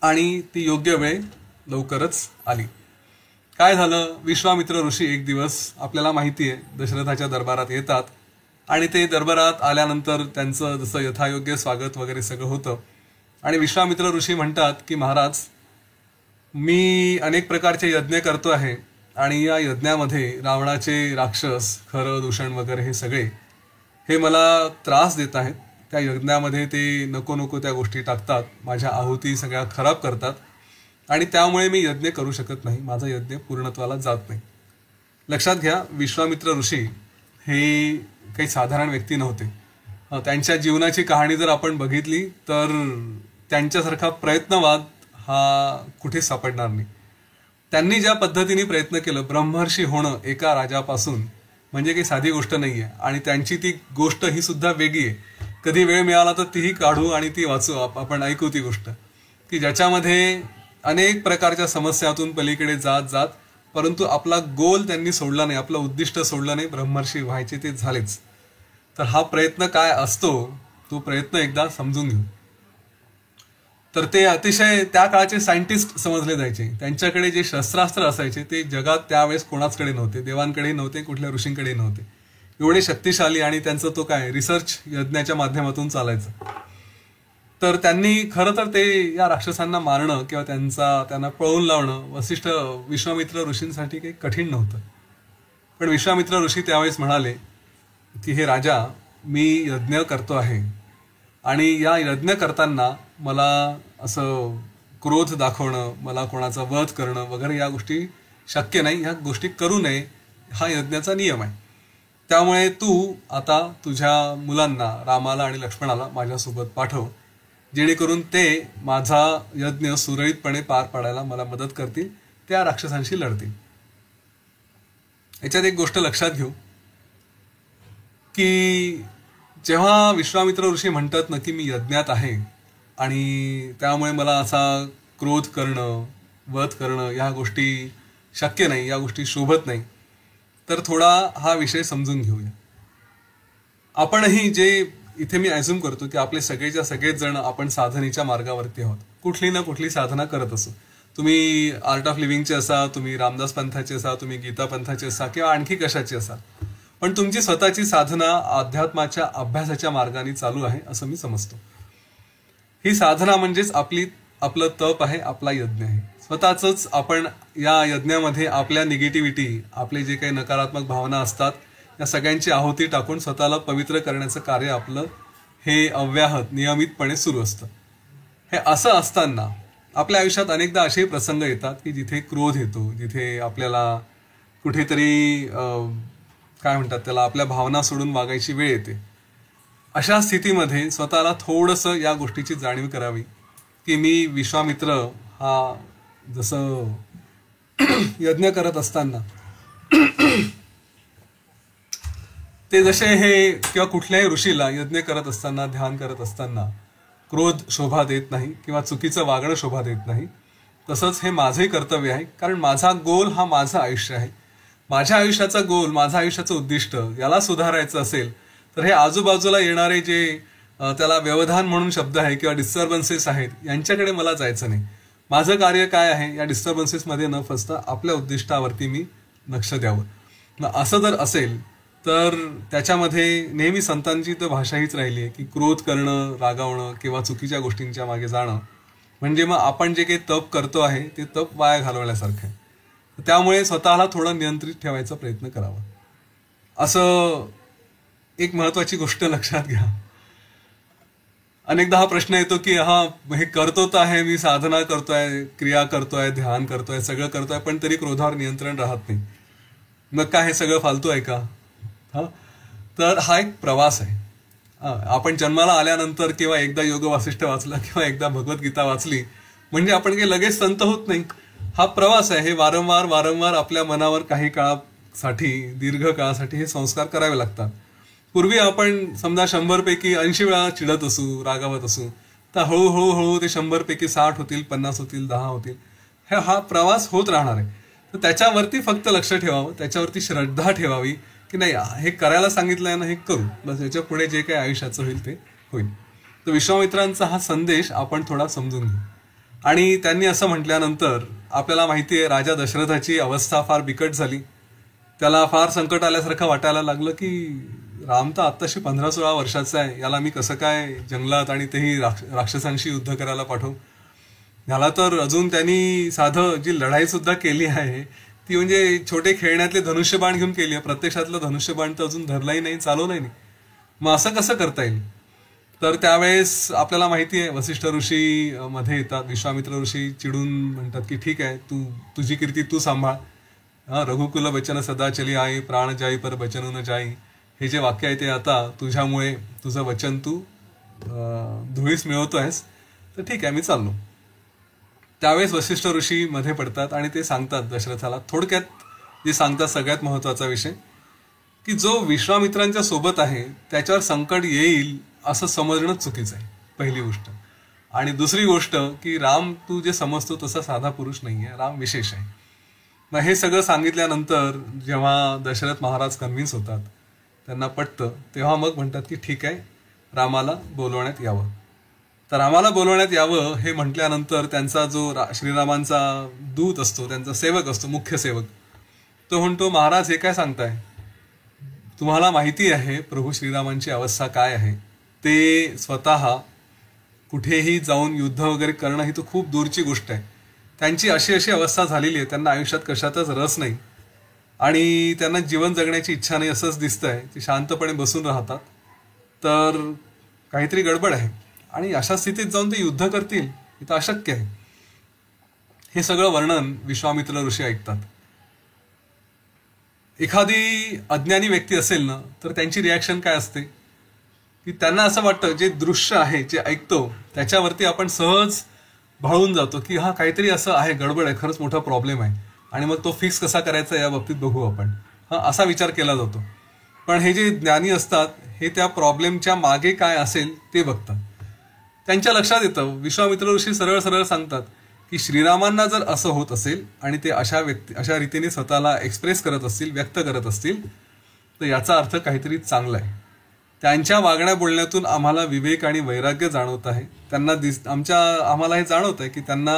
आणि ती योग्य वेळ लवकरच आली. काय झालं, विश्वामित्र ऋषी एक दिवस, आपल्याला माहिती आहे, दशरथाच्या दरबारात येतात आणि ते दरबारात आल्यानंतर त्यांचं जसं यथायोग्य स्वागत वगैरे सगळं होतं आणि विश्वामित्र ऋषी म्हणतात की महाराज, मी अनेक प्रकारचे यज्ञ करतो आहे आणि या यज्ञामध्ये रावणाचे राक्षस खरं दूषण वगैरे हे सगळे हे मला त्रास देत आहेत. त्या यज्ञामध्ये ते नको नको त्या गोष्टी टाकतात, माझ्या आहुती सगळ्या खराब करतात आणि त्यामुळे मी यज्ञ करू शकत नाही, माझा यज्ञ पूर्णत्वाला जात नाही. लक्षात घ्या, विश्वामित्र ऋषी हे काही साधारण व्यक्ती नव्हते. त्यांच्या जीवनाची कहाणी जर आपण बघितली तर त्यांच्यासारखा प्रयत्नवाद हा कुठेच सापडणार नाही. त्यांनी ज्या पद्धतीने प्रयत्न केलं ब्रह्मर्षी होणं एका राजापासून, म्हणजे काही साधी गोष्ट नाहीये. आणि त्यांची ती गोष्ट ही सुद्धा वेगळी आहे. कधी वेळ मिळाला तर तीही काढू आणि ती वाचू, आपण ऐकू ती गोष्ट, की ज्याच्यामध्ये अनेक प्रकारच्या समस्यातून पलीकडे जात जात परंतु आपला गोल त्यांनी सोडला नाही, आपलं उद्दिष्ट सोडलं नाही, ब्रह्मर्षी व्हायचे ते झालेच. तर हा प्रयत्न काय असतो तो प्रयत्न एकदा समजून घेऊ. तर ते अतिशय त्या काळाचे सायंटिस्ट समजले जायचे. त्यांच्याकडे जे शस्त्रास्त्र असायचे ते जगात त्यावेळेस कोणाचकडे नव्हते, देवांकडे नव्हते, कुठल्या ऋषींकडे नव्हते. एवढे शक्तिशाली आणि त्यांचं तो काय रिसर्च यज्ञाच्या माध्यमातून चालायचं. तर त्यांनी खरं तर ते या राक्षसांना मारणं किंवा त्यांना पळवून लावणं विश्वामित्र ऋषींसाठी काही कठीण नव्हतं. पण विश्वामित्र ऋषी त्यावेळेस म्हणाले की हे राजा, मी यज्ञ करतो आहे आणि या यज्ञ करताना मला असं क्रोध दाखवणं, मला कोणाचा वध करणं वगैरे या गोष्टी शक्य नाही, ह्या गोष्टी करू नये, हा यज्ञाचा नियम आहे. त्यामुळे तू आता तुझ्या मुलांना रामाला आणि लक्ष्मणाला माझ्यासोबत पाठव, जेणेकरून ते माझा यज्ञ सुरळीतपणे पार पाडायला मला मदत करतील, त्या राक्षसांशी लढतील. याच्यात एक गोष्ट लक्षात घेऊ की जेव्हा विश्वामित्र ऋषी म्हणतात ना की मी यज्ञात आहे आणि त्यामुळे मला असा क्रोध करणं, वध करणं या गोष्टी शक्य नाही, या गोष्टी शोभत नाही, तर थोडा हा विषय समजून घेऊया. आपणही जे इथे मी ॲझ्युम करतो की आपले सगळेच्या सगळेच जण आपण साधनेच्या मार्गावरती आहोत, कुठली ना कुठली साधना करत असो. तुम्ही आर्ट ऑफ लिव्हिंगचे असा, तुम्ही रामदास पंथाचे असा, तुम्ही गीता पंथाचे असा किंवा आणखी कशाची असा, पण तुमची स्वतःची साधना अध्यात्माच्या अभ्यासाच्या मार्गाने चालू आहे असं मी समजतो. ही साधना म्हणजेच आपलं तप आहे, आपला यज्ञ आहे. स्वतःच आपण या यज्ञामध्ये आपल्या निगेटिव्हिटी, आपले जे काही नकारात्मक भावना असतात या सगळ्यांची आहुती टाकून स्वतःला पवित्र करण्याचं कार्य आपलं हे अव्याहत नियमितपणे सुरू असतं. हे असं असताना आपल्या आयुष्यात अनेकदा असे प्रसंग येतात की जिथे क्रोध येतो, जिथे आपल्याला कुठेतरी काय म्हणतात त्याला, आपल्या भावना सोडून वागायची वेळ येते. अशा स्थितीमध्ये स्वतःला थोडंसं या गोष्टीची जाणीव करावी की मी विश्वामित्र हा जसं यज्ञ करत असताना ते जसे हे किंवा कुठल्याही ऋषीला यज्ञ करत असताना, ध्यान करत असताना क्रोध शोभा देत नाही किंवा चुकीचं वागणं शोभा देत नाही, तसंच हे माझंही कर्तव्य आहे. कारण माझा गोल हा माझं आयुष्य आहे. माझ्या आयुष्याचा गोल, माझं आयुष्याचं उद्दिष्ट याला सुधारायचं असेल तर हे आजूबाजूला येणारे जे त्याला व्यवधान म्हणून शब्द आहे किंवा डिस्टर्बन्सेस आहेत यांच्याकडे मला जायचं नाही. माझं कार्य काय आहे, या डिस्टर्बन्सेसमध्ये न फसता आपल्या उद्दिष्टावरती मी लक्ष द्यावं. असं जर असेल तर त्याच्यामध्ये नेहमी संतांची तर भाषा हीच राहिली आहे की क्रोध करणं, रागावणं किंवा चुकीच्या गोष्टींच्या मागे जाणं म्हणजे मग आपण जे काही तप करतो आहे ते तप वाया घालवण्यासारखं आहे. त्यामुळे स्वतःला थोडं नियंत्रित ठेवायचा प्रयत्न करावा. असं एक महत्वाची गोष्ट लक्षात घ्या. अनेकदा हा प्रश्न येतो की हे करतो तर आहे, मी साधना करतोय, क्रिया करतोय, ध्यान करतोय, सगळं करतोय, पण तरी क्रोधावर नियंत्रण राहत नाही. मग काय हे सगळं फालतू आहे का? तर हा एक प्रवास आहे. आपण जन्माला आल्यानंतर किंवा एकदा योग वासिष्ठ वाचला किंवा एकदा भगवद्गीता वाचली म्हणजे आपण काही लगेच संत होत नाही. हा प्रवास आहे. हे वारंवार वारंवार आपल्या मनावर काही काळासाठी, दीर्घ काळासाठी हे संस्कार करावे लागतात. पूर्वी आपण समजा 100 पैकी 80 वेळा चिडत असू, रागावत असू, तर हळूहळू ते 100 पैकी 60 होतील, 50 होतील, 10 होतील. हा प्रवास होत राहणार आहे. तर त्याच्यावरती फक्त लक्ष ठेवावं, त्याच्यावरती श्रद्धा ठेवावी की नाही हे करायला सांगितलंय ना, हे करू, बस. याच्या पुढे जे काही आयुष्याचं होईल ते होईल. तर विश्वामित्रांचा हा संदेश आपण थोडा समजून घेऊ. आणि त्यांनी असं म्हटल्यानंतर आपल्याला माहिती आहे राजा दशरथाची अवस्था फार बिकट झाली. त्याला फार संकट आल्यासारखं वाटायला लागलं की राम तर आत्ताशी 15-16 वर्षाचा आहे, याला मी कसं काय जंगलात आणि तेही राक्षसांशी युद्ध करायला पाठवू. ह्याला तर अजून त्यांनी साधं जी लढाई सुद्धा केली आहे ती म्हणजे छोटे खेळण्यातले धनुष्यबाण घेऊन केली आहे, प्रत्यक्षातलं धनुष्यबाण तर अजून धरलाही नाही, चालवलंही नाही. मग असं कसं करता येईल? तर त्यावेळेस आपल्याला माहिती आहे वसिष्ठ ऋषी मध्ये येतात. विश्वामित्र ऋषी चिडून म्हणतात की ठीक आहे, तुझी कीर्ती तू सांभाळ. रघुकुल बचन सदा चली आई, प्राण जाई पर बचन न जाई. हे जे वाक्य आहे ते आता तुझ्यामुळे तुझं वचन तू धुळीस मिळवतोयस, तर ठीक आहे मी चाललो. त्यावेळेस वसिष्ठ ऋषी मध्ये पडतात आणि ते सांगतात दशरथाला, थोडक्यात जे सांगतात सगळ्यात महत्वाचा विषय, की जो विश्वामित्रांच्या सोबत आहे त्याच्यावर संकट येईल असं समजणं चुकीचं आहे, पहिली गोष्ट. आणि दुसरी गोष्ट की राम तू जे समजतो तसा साधा पुरुष नाही आहे, राम विशेष आहे. मग हे सगळं सांगितल्यानंतर जेव्हा दशरथ महाराज कन्व्हिन्स होतात, त्यांना पटतं, तेव्हा मग म्हणतात की ठीक आहे, रामाला बोलवण्यात यावं. तर रामाला बोलवण्यात यावं हे म्हटल्यानंतर त्यांचा जो श्रीरामांचा दूत असतो, त्यांचा सेवक असतो, मुख्य सेवक, तो म्हणतो, महाराज हे काय सांगताय? तुम्हाला माहिती आहे प्रभू श्रीरामांची अवस्था काय आहे. ते स्वतः कुठेही जाऊन युद्ध वगैरे करणं ही तर खूप दूरची गोष्ट आहे. त्यांची अशी अशी अवस्था झालेली आहे, त्यांना आयुष्यात कशातच रस नाही आणि त्यांना जीवन जगण्याची इच्छा नाही असंच दिसतंय. ते शांतपणे बसून राहतात. तर काहीतरी गडबड आहे आणि अशा स्थितीत जाऊन ते युद्ध करतील हे तर अशक्य आहे. हे सगळं वर्णन विश्वामित्र ऋषी ऐकतात. एखादी अज्ञानी व्यक्ती असेल ना, तर त्यांची रिॲक्शन काय असते की त्यांना असं वाटतं, जे दृश्य आहे जे ऐकतो त्याच्यावरती आपण सहज भाळून जातो की हा काहीतरी असं आहे, गडबड आहे, खरंच मोठा प्रॉब्लेम आहे आणि मग तो फिक्स कसा करायचा या बाबतीत बघू आपण, असा विचार केला जातो. पण हे जे ज्ञानी असतात हे त्या प्रॉब्लेमच्या मागे काय असेल ते बघतात. त्यांच्या लक्षात येतं, विश्वामित्र ऋषी सरळ सरळ सांगतात की श्रीरामांना जर असं होत असेल आणि ते अशा रीतीने स्वतःला एक्सप्रेस करत असतील, व्यक्त करत असतील, तर याचा अर्थ काहीतरी चांगला आहे. त्यांच्या वागण्या बोलण्यातून आम्हाला विवेक आणि वैराग्य जाणवत आहे. त्यांना आम्हाला हे जाणवत आहे की त्यांना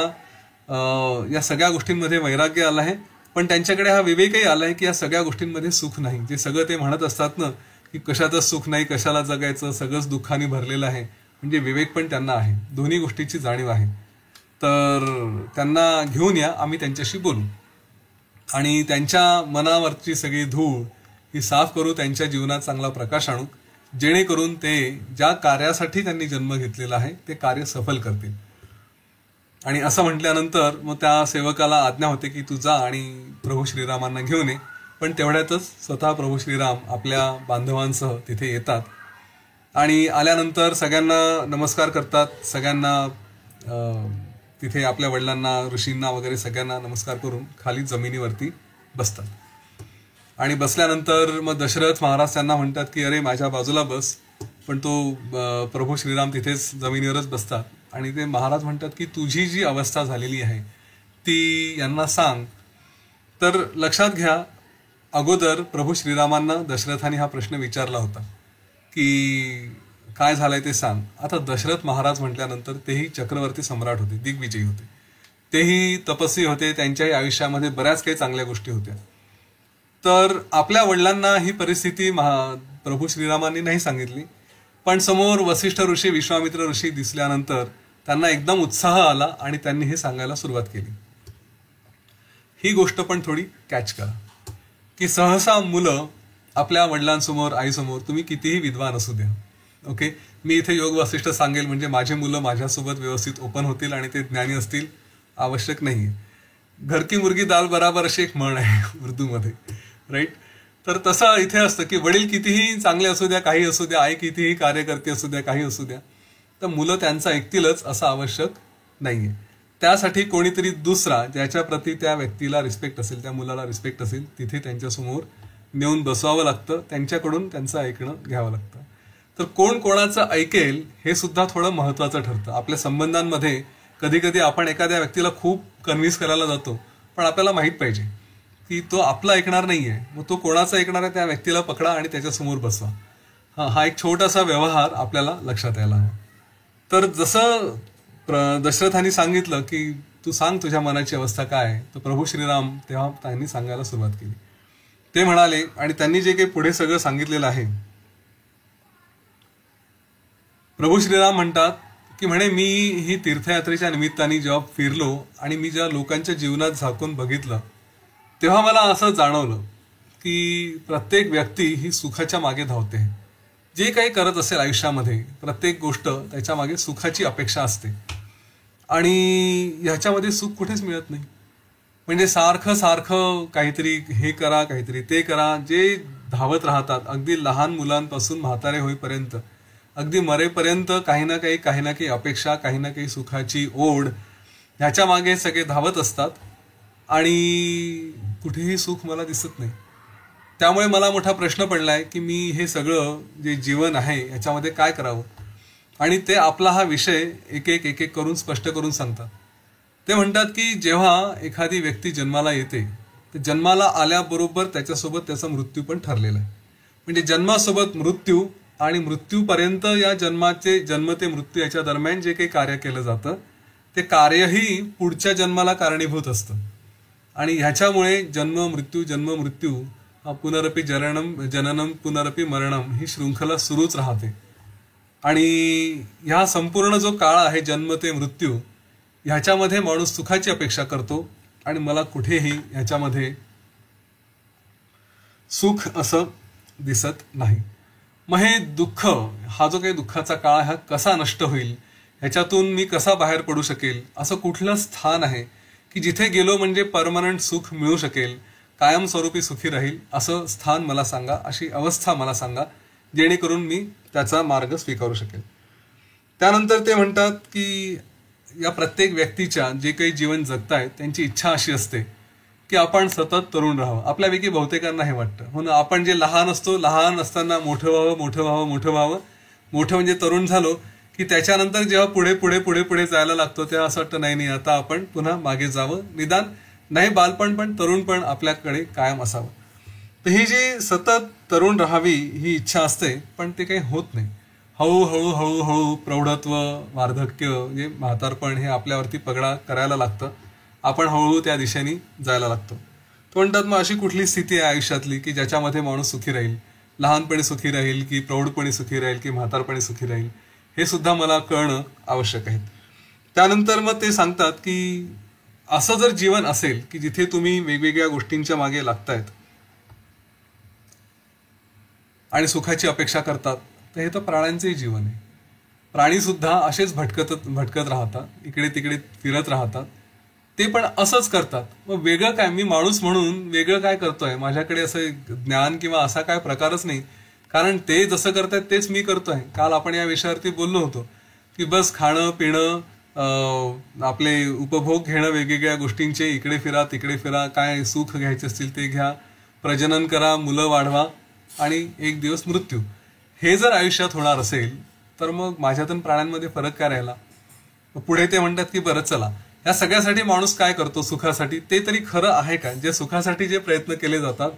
या सगळ्या गोष्टींमध्ये वैराग्य आलं आहे, पण त्यांच्याकडे हा विवेकही आला आहे की या सगळ्या गोष्टींमध्ये सुख नाही. जे सगळं ते म्हणत असतात ना की कशातच सुख नाही, कशाला जगायचं, सगळंच दुःखाने भरलेलं आहे, म्हणजे विवेक पण त्यांना आहे, दोन्ही गोष्टीची जाणीव आहे. तर त्यांना घेऊन या, आम्ही त्यांच्याशी बोलू आणि त्यांच्या मनावरची सगळी धूळ ही साफ करू, त्यांच्या जीवनात चांगला प्रकाश आणू, जेणेकरून ते ज्या कार्यासाठी त्यांनी जन्म घेतलेला आहे ते कार्य सफल करतील. आणि असं म्हटल्यानंतर मग त्या सेवकाला आज्ञा होते की तू जा आणि प्रभू श्रीरामांना घेऊन ये. पण तेवढ्यातच स्वतः प्रभू श्रीराम आपल्या बांधवांसह तिथे येतात आणि आल्यानंतर सगळ्यांना नमस्कार करतात. सगळ्यांना तिथे आपल्या वडिलांना, ऋषींना वगैरे सगळ्यांना नमस्कार करून खाली जमिनीवरती बसतात. आणि बसल्यानंतर मग दशरथ महाराज त्यांना म्हणतात की अरे माझ्या बाजूला बस, पण तो प्रभू श्रीराम तिथेच जमिनीवरच बसतात. आणि ते महाराज म्हणतात की तुझी जी अवस्था झालेली आहे ती यांना सांग. तर लक्षात घ्या, अगोदर प्रभू श्रीरामांना दशरथाने हा प्रश्न विचारला होता की काय झालंय ते सांग. आता दशरथ महाराज म्हटल्यानंतर तेही चक्रवर्ती सम्राट होते, दिग्विजयी होते, तेही तपस्वी होते, त्यांच्याही आयुष्यामध्ये बऱ्याच काही चांगल्या गोष्टी होत्या. तर आपल्या वडिलांना ही परिस्थिती प्रभू श्रीरामांनी नाही सांगितली, पण समोर वसिष्ठ ऋषी, विश्वामित्र ऋषी दिसल्यानंतर त्यांना एकदम उत्साह आला आणि त्यांनी हे सांगायला सुरुवात केली. ही गोष्ट पण थोडी कॅच करा की सहसा मुलं आपल्या वडिलांसमोर, आईसमोर, तुम्ही कितीही विद्वान असू द्या, ओके, मी इथे योग वसिष्ठ सांगेल म्हणजे माझे मुलं माझ्यासोबत व्यवस्थित ओपन होतील आणि ते ज्ञानी असतील आवश्यक नाहीये. घर की मुर्गी दाल बराबर अशी एक म्हण आहे उर्दूमध्ये, राईट. तर तसं इथे असतं की वडील कितीही चांगले असू द्या, काही असू द्या, आई कितीही कार्यकर्ते असू द्या, काही असू द्या, तर मुलं त्यांचं ऐकतीलच असं आवश्यक नाहीये. त्यासाठी कोणीतरी दुसरा ज्याच्या प्रती त्या व्यक्तीला रिस्पेक्ट असेल, त्या मुलाला रिस्पेक्ट असेल, तिथे त्यांच्यासमोर नेऊन बसवावं लागतं, त्यांच्याकडून त्यांचं ऐकणं घ्यावं लागतं. तर कोण कोणाचं ऐकेल हे सुद्धा थोडं महत्वाचं ठरतं. आपल्या संबंधांमध्ये कधी कधी आपण एखाद्या व्यक्तीला खूप कन्व्हिन्स करायला जातो, पण आपल्याला माहित पाहिजे की तो आपला ऐकणार नाहीये, मग तो कोणाचा ऐकणार आहे त्या व्यक्तीला पकडा आणि त्याच्यासमोर बसवा. हा एक छोटासा व्यवहार आपल्याला लक्षात यायला हवा. तर जसं दशरथांनी सांगितलं की तू सांग तुझ्या मनाची अवस्था काय आहे, तर प्रभू श्रीराम तेव्हा त्यांनी सांगायला सुरुवात केली. ते म्हणाले आणि त्यांनी जे काही पुढे सगळं सांगितलेलं आहे, प्रभू श्रीराम म्हणतात की म्हणे मी ही तीर्थयात्रेच्या निमित्ताने जेव्हा फिरलो आणि मी जेव्हा लोकांच्या जीवनात झाकून बघितलं, तेव्हा मला असं जाणवलं की प्रत्येक व्यक्ती ही सुखाच्या मागे धावते. जे काही करत असेल आयुष्यामध्ये प्रत्येक गोष्ट त्याच्या मागे सुखाची अपेक्षा असते आणि ह्याच्यामध्ये सुख कुठेच मिळत नाही. म्हणजे सारखं सारखं काहीतरी हे करा काहीतरी ते करा, जे धावत राहतात अगदी लहान मुलांपासून म्हातारे होईपर्यंत, अगदी मरेपर्यंत काही ना काही अपेक्षा, काही ना काही सुखाची ओढ, ह्याच्या मागे सगळे धावत असतात आणि कुठेही सुख मला दिसत नाही. त्यामुळे मला मोठा प्रश्न पडलाय की मी हे सगळं जे जीवन आहे याच्यामध्ये काय करावं. आणि ते आपला हा विषय एक एक करून स्पष्ट करून सांगतात. ते म्हणतात की जेव्हा एखादी व्यक्ती जन्माला येते तर जन्माला आल्याबरोबर त्याच्यासोबत त्याचा मृत्यू पण ठरलेला आहे. म्हणजे जन्मासोबत मृत्यू आणि मृत्यूपर्यंत या जन्म ते मृत्यू याच्या दरम्यान जे काही कार्य केलं जातं ते कार्यही पुढच्या जन्माला कारणीभूत असतं. आणि ह्याच्यामुळे जन्म मृत्यू पुनरपि जननम पुनरपि मरणम ही शृंखला सुरूच राहते. आणि ह्या संपूर्ण जो काळ आहे जन्म ते मृत्यू, ह्याच्यामध्ये माणूस सुखाची अपेक्षा करतो आणि मला कुठेही ह्याच्यामध्ये सुख असं दिसत नाही. मग हे दुःख, हा जो काही दुःखाचा काळ हा कसा नष्ट होईल, ह्याच्यातून मी कसा बाहेर पडू शकेल, असं कुठलं स्थान आहे की जिथे गेलो म्हणजे परमनंट सुख मिळू शकेल, कायमस्वरूपी सुखी राहील, असं स्थान मला सांगा, अशी अवस्था मला सांगा, जेणेकरून मी त्याचा मार्ग स्वीकारू शकेल. त्यानंतर ते म्हणतात की या प्रत्येक व्यक्तीच्या जे काही जीवन जगतायत त्यांची इच्छा अशी असते की आपण सतत तरुण राहावं. आपल्यापैकी बहुतेकांना हे वाटतं. म्हणून आपण जे लहान असतो, लहान असताना मोठं व्हावं, मोठं म्हणजे तरुण झालो की त्याच्यानंतर जेव्हा पुढे जायला लागतो तेव्हा असं वाटतं नाही आता आपण पुन्हा मागे जावं, निदान नाही बालपण पण तरुणपण आपल्याकडे कायम असावं. तर ही जी सतत तरुण राहावी ही इच्छा असते पण ते काही होत नाही. हळूहळू प्रौढत्व, वार्धक्य, म्हणजे म्हातारपण हे आपल्यावरती पगडा करायला लागतं. आपण हळूहळू त्या दिशेने जायला लागतो. तो म्हणतात मग अशी कुठली स्थिती आहे आयुष्यातली की ज्याच्यामध्ये माणूस सुखी राहील, लहानपणी सुखी राहील की प्रौढपणी सुखी राहील की म्हातारपणी सुखी राहील, हे सुद्धा मला कळणं आवश्यक आहे. त्यानंतर मग ते सांगतात की असं जर जीवन असेल की जिथे तुम्ही वेगवेगळ्या गोष्टींच्या मागे लागतायत आणि सुखाची अपेक्षा करतात, तर हे तर प्राण्यांचंही जीवन आहे. प्राणी सुद्धा असेच भटकत राहतात, इकडे तिकडे फिरत राहतात, ते पण असंच करतात. मग वेगळं काय, मी माणूस म्हणून वेगळं काय करतोय, माझ्याकडे असं ज्ञान किंवा असा काय प्रकारच नाही, कारण ते जसं करतायत तेच मी करतोय. काल आपण या विषयावरती बोललो होतो की बस खाणं पिणं, आपले उपभोग घेणं वेगवेगळ्या गोष्टींचे, इकडे फिरा तिकडे फिरा, काय सुख घ्यायचे असतील ते घ्या, प्रजनन करा, मुलं वाढवा आणि एक दिवस मृत्यू, हे जर आयुष्यात होणार असेल तर मग माझ्यातून प्राण्यांमध्ये फरक काय राहिला. पुढे ते म्हणतात की बरं चला, या सगळ्यासाठी माणूस काय करतो सुखासाठी, ते तरी खरं आहे का, जे सुखासाठी जे प्रयत्न केले जातात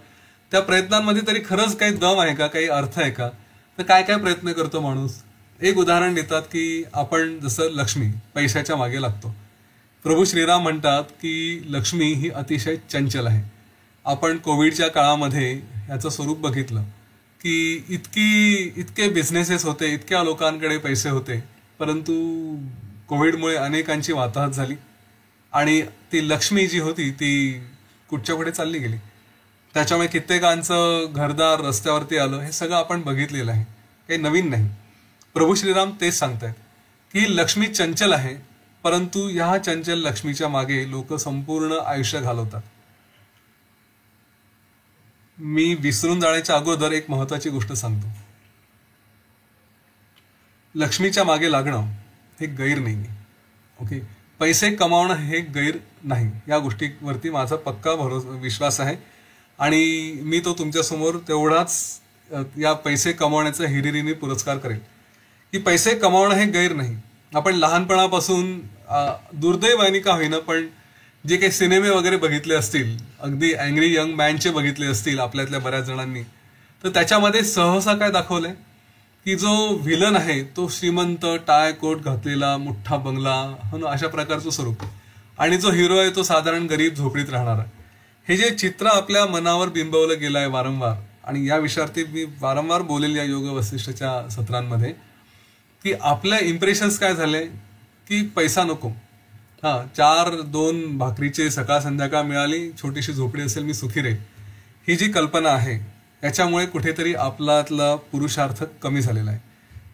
त्या प्रयत्नांमध्ये तरी खरंच काही दम आहे का, काही अर्थ आहे का. तर काय काय प्रयत्न करतो माणूस. एक उदाहरण देतात की आपण जसं लक्ष्मी, पैशाच्या मागे लागतो. प्रभू श्रीराम म्हणतात की लक्ष्मी ही अतिशय चंचल आहे. आपण कोविडच्या काळामध्ये याचं स्वरूप बघितलं की इतके बिझनेसेस होते, इतक्या लोकांकडे पैसे होते, परंतु कोविडमुळे अनेकांची वाताहत झाली आणि ती लक्ष्मी जी होती ती कुठच्या कुठे चालली गेली. त्याच्यामुळे कित्येकांचं घरदार रस्त्यावरती आलं. हे सगळं आपण बघितलेलं आहे, काही नवीन नाही. प्रभू श्रीराम तेच सांगतायत की लक्ष्मी चंचल आहे, परंतु ह्या चंचल लक्ष्मीच्या मागे लोक संपूर्ण आयुष्य घालवतात. मी विसरून जाण्याच्या अगोदर एक महत्वाची गोष्ट सांगतो. लक्ष्मीच्या मागे लागणं हे गैर नाही. ओके, पैसे कमावणं हे गैर नाही. या गोष्टीवरती माझा पक्का विश्वास आहे आणि मी तो तुमच्यासमोर तेवढाच या पैसे कमावण्याचा हिरिरीने पुरस्कार करेल की पैसे कमावणं हे गैर नाही. आपण लहानपणापासून दुर्दैवाने का होईना पण जे काही सिनेमे वगैरे बघितले असतील, अगदी अँग्री यंग मॅनचे बघितले असतील आपल्यातल्या बऱ्याच जणांनी, तर त्याच्यामध्ये सहसा काय दाखवलंय की जो व्हिलन आहे तो श्रीमंत, टाय कोट घातलेला, मोठा बंगला, अशा प्रकारचं स्वरूप, आणि जो हिरो आहे तो साधारण गरीब झोपडीत राहणारा. हे जे चित्र आपल्या मनावर बिंबवलं गेलं आहे वारंवार, आणि या विषयावरती मी वारंवार बोलेल या योग वसिष्ठच्या सत्रांमध्ये, की आपल्या इम्प्रेशन्स काय झाले की पैसा नको. चार दोन भाकरीचे सकाळ संध्याकाळ मिळाली, छोटीशी झोपडी असेल, मी सुखी रे, ही जी कल्पना आहे याच्यामुळे कुठेतरी आपल्यातला पुरुषार्थ कमी झालेला आहे.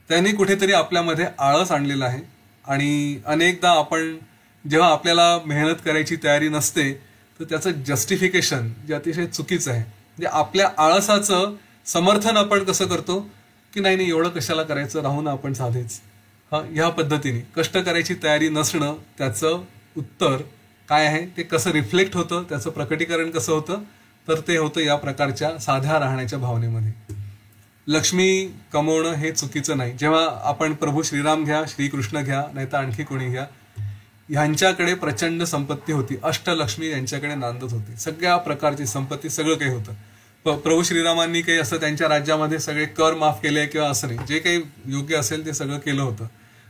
त्यांनी कुठेतरी आपल्यामध्ये आळस आणलेला आहे. आणि अनेकदा आपण जेव्हा आपल्याला मेहनत करायची तयारी नसते तर त्याचं जस्टिफिकेशन जे अतिशय चुकीचं आहे. म्हणजे आपल्या आळसाचं समर्थन आपण कसं करतो की नाही नाही एवढं कशाला करायचं, राहू ना आपण साधेच. ह्या पद्धतीने कष्ट करायची तयारी नसणं त्याचं उत्तर काय आहे, ते कसं रिफ्लेक्ट होतं, त्याचं प्रकटीकरण कसं होतं, तर ते होतं या प्रकारच्या साध्या राहण्याच्या भावनेमध्ये. लक्ष्मी कमवणं हे चुकीचं नाही. जेव्हा आपण प्रभू श्रीराम घ्या, श्रीकृष्ण घ्या, नाही तर आणखी कोणी घ्या, ह्यांच्याकडे प्रचंड संपत्ती होती, अष्टलक्ष्मी यांच्याकडे नांदत होती, सगळ्या प्रकारची संपत्ती, सगळं काही होतं. प्रभू श्रीरामांनी काही असं त्यांच्या राज्यामध्ये सगळे कर माफ केले किंवा असं नाही, जे काही योग्य असेल ते सगळं केलं होतं,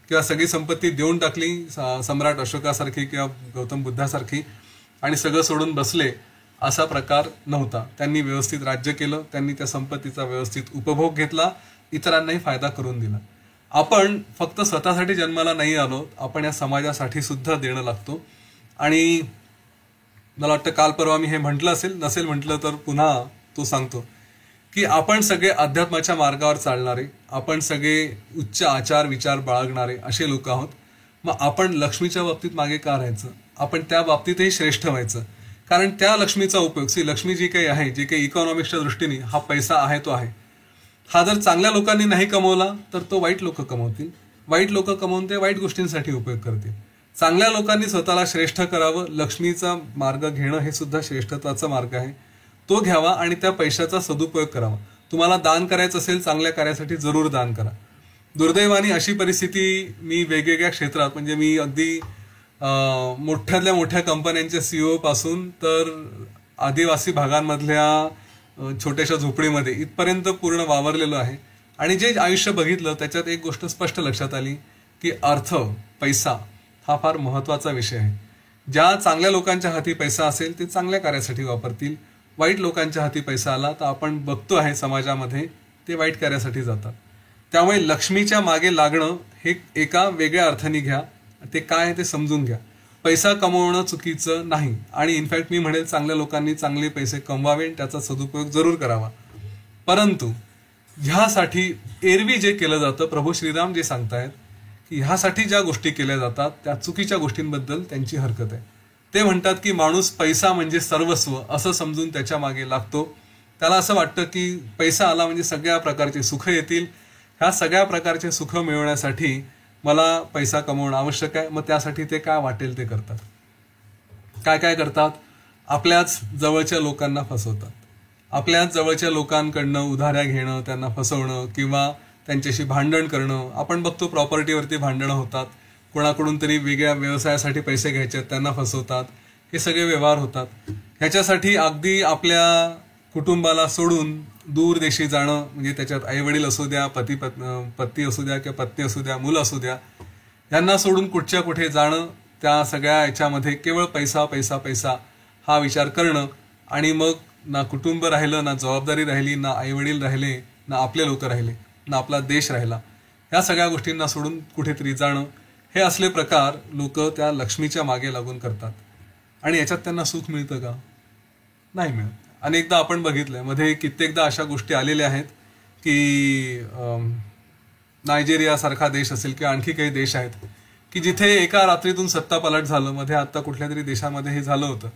किंवा सगळी संपत्ती देऊन टाकली सम्राट अशोकासारखी किंवा गौतम बुद्धासारखी आणि सगळं सोडून बसले, असा प्रकार नव्हता. त्यांनी व्यवस्थित राज्य केलं, त्यांनी त्या संपत्तीचा व्यवस्थित उपभोग घेतला, इतरांनाही फायदा करून दिला. आपण फक्त स्वतःसाठी जन्माला नाही आलो, आपण या समाजासाठी सुद्धा देणं लागतो. आणि मला वाटतं काल परवा मी हे म्हटलं असेल, नसेल म्हटलं तर पुन्हा तो सांगतो की आपण सगळे अध्यात्माच्या मार्गावर चालणारे, आपण सगळे उच्च आचार विचार बाळगणारे असे लोक आहोत. मग आपण लक्ष्मीच्या बाबतीत मागे का राहायचं, आपण त्या बाबतीतही श्रेष्ठ व्हायचं. कारण त्या लक्ष्मीचा उपयोग, लक्ष्मी जी काही आहे, जे काही इकॉनॉमिक्सच्या दृष्टीने हा पैसा आहे तो आहे, हा जर चांगल्या लोकांनी नाही कमवला तर तो वाईट लोक कमवतील, वाईट लोक कमवून ते वाईट गोष्टींसाठी उपयोग करतील. चांगल्या लोकांनी स्वतःला श्रेष्ठ करावं, लक्ष्मीचा मार्ग घेणं हे सुद्धा श्रेष्ठत्वाचा मार्ग आहे, तो घ्यावा आणि त्या पैशाचा सदुपयोग करावा. तुम्हाला दान करायचं असेल चांगल्या कार्यासाठी, जरूर दान करा. दुर्दैवाने अशी परिस्थिती मी वेगवेगळ्या क्षेत्रात, म्हणजे मी अगदी मोठ्यातल्या मोठ्या कंपन्यांच्या सीईओ पासून तर आदिवासी भागांमधल्या छोट्याशा झोपडीमध्ये इथपर्यंत पूर्ण वावरलेलो आहे. आणि जे आयुष्य बघितलं त्याच्यात एक गोष्ट स्पष्ट लक्षात आली की अर्थ, पैसा हा फार महत्वाचा विषय आहे. ज्या चांगल्या लोकांच्या हाती पैसा असेल ते चांगल्या कार्यासाठी वापरतील, वाईट लोकांच्या हाती पैसा आला तर आपण बघतो आहे समाजामध्ये ते वाईट कार्यासाठी जातात. त्यामुळे लक्ष्मीच्या मागे लागणं हे एका वेगळ्या अर्थाने घ्या, ते काय आहे ते समजून घ्या. पैसा कमवणं चुकीचं नाही, आणि इनफॅक्ट मी म्हणेल चांगल्या लोकांनी चांगले पैसे कमवावे, त्याचा सदुपयोग जरूर करावा. परंतु ह्यासाठी एरवी जे केलं जातं, प्रभू श्रीराम जे सांगतायत की ह्यासाठी ज्या गोष्टी केल्या जातात त्या चुकीच्या गोष्टींबद्दल त्यांची हरकत आहे. ते म्हणतात की माणूस पैसा म्हणजे सर्वस्व असं समजून त्याच्या मागे लागतो. त्याला असं वाटतं की पैसा आला म्हणजे सगळ्या प्रकारचे सुख येतील, ह्या सगळ्या प्रकारचे सुख मिळवण्यासाठी मला पैसा कमवणं आवश्यक आहे. मग त्यासाठी ते काय वाटेल ते करतात. काय काय करतात, आपल्याच जवळच्या लोकांना फसवतात, आपल्याच जवळच्या लोकांकडनं उधाऱ्या घेणं, त्यांना फसवणं किंवा त्यांच्याशी भांडण करणं. आपण बघतो प्रॉपर्टीवरती भांडणं होतात, कोणाकडून तरी वेगळ्या व्यवसायासाठी पैसे घ्यायचे त्यांना फसवतात, हे सगळे व्यवहार होतात. ह्याच्यासाठी अगदी आपल्या कुटुंबाला सोडून दूर देशी जाणं, म्हणजे त्याच्यात आई वडील असू द्या, पती असू द्या किंवा पत्नी असू द्या, मुलं असू द्या, यांना सोडून कुठच्या कुठे जाणं, त्या सगळ्या याच्यामध्ये केवळ पैसा पैसा पैसा हा विचार करणं. आणि मग ना कुटुंब राहिलं, ना जबाबदारी राहिली, ना आई वडील राहिले, ना आपले लोक राहिले, ना आपला देश राहिला. ह्या सगळ्या गोष्टींना सोडून कुठेतरी जाणं, हे असले प्रकार लोक त्या लक्ष्मीच्या मागे लागून करतात. आणि याच्यात त्यांना सुख मिळतं का? नाही मिळत. अनेकदा आपण बघितलंय, मध्ये कित्येकदा अशा गोष्टी आलेल्या आहेत की नायजेरिया सारखा देश असेल किंवा आणखी काही देश आहेत की जिथे एका रात्रीतून सत्तापालट झालं. मध्ये आता कुठल्या तरी देशामध्ये हे झालं होतं,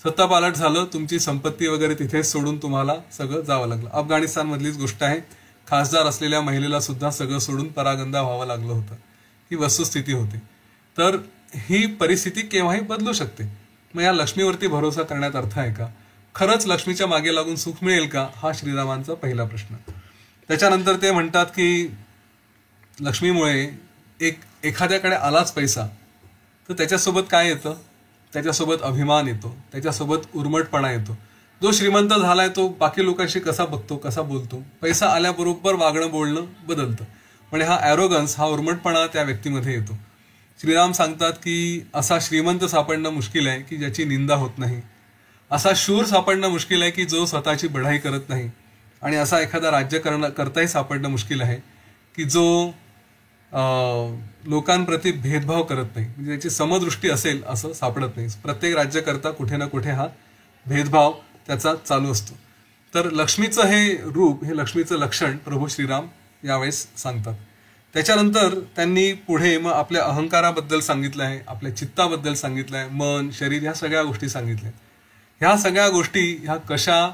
सत्तापालट झालं, तुमची संपत्ती वगैरे तिथेच सोडून तुम्हाला सगळं जावं लागलं. अफगाणिस्तान मधलीच गोष्ट आहे, खासदार असलेल्या महिलेला सुद्धा सगळं सोडून परागंदा व्हावं लागलं होतं. ही वस्तुस्थिती होती. तर ही परिस्थिती केव्हाही बदलू शकते. मग या लक्ष्मीवरती भरोसा करण्यात अर्थ आहे का? खरंच लक्ष्मीच्या मागे लागून सुख मिळेल का, हा श्रीरामांचा पहिला प्रश्न. त्याच्यानंतर ते म्हणतात की लक्ष्मीमुळे एखाद्याकडे आलाच पैसा तर त्याच्यासोबत काय येतं, त्याच्यासोबत अभिमान येतो, त्याच्यासोबत उर्मटपणा येतो. जो श्रीमंत झालाय तो बाकी लोकांशी कसा बघतो, कसा बोलतो, पैसा आल्याबरोबर वागणं बोलणं बदलतं. म्हणजे हा ॲरोगन्स, हा उर्मटपणा त्या व्यक्तीमध्ये येतो. श्रीराम सांगतात की असा श्रीमंत सापडणं मुश्किल आहे की ज्याची निंदा होत नाही, असा शूर सापडणं मुश्किल आहे की जो स्वतःची बढाई करत नाही, आणि असा एखादा राज्य करताही सापडणं मुश्किल आहे की जो लोकांप्रती भेदभाव करत नाही, म्हणजे त्याची समदृष्टी असेल असं सापडत नाही. प्रत्येक राज्यकर्ता कुठे ना कुठे हा भेदभाव त्याचा चालू असतो. तर लक्ष्मीचं हे रूप, हे लक्ष्मीचं लक्षण प्रभू श्रीराम यावेळेस सांगतात. त्याच्यानंतर त्यांनी पुढे मग आपल्या अहंकाराबद्दल सांगितलं आहे, आपल्या चित्ताबद्दल सांगितलं आहे, मन, शरीर ह्या सगळ्या गोष्टी सांगितल्या. ह्या सगळ्या गोष्टी ह्या कशा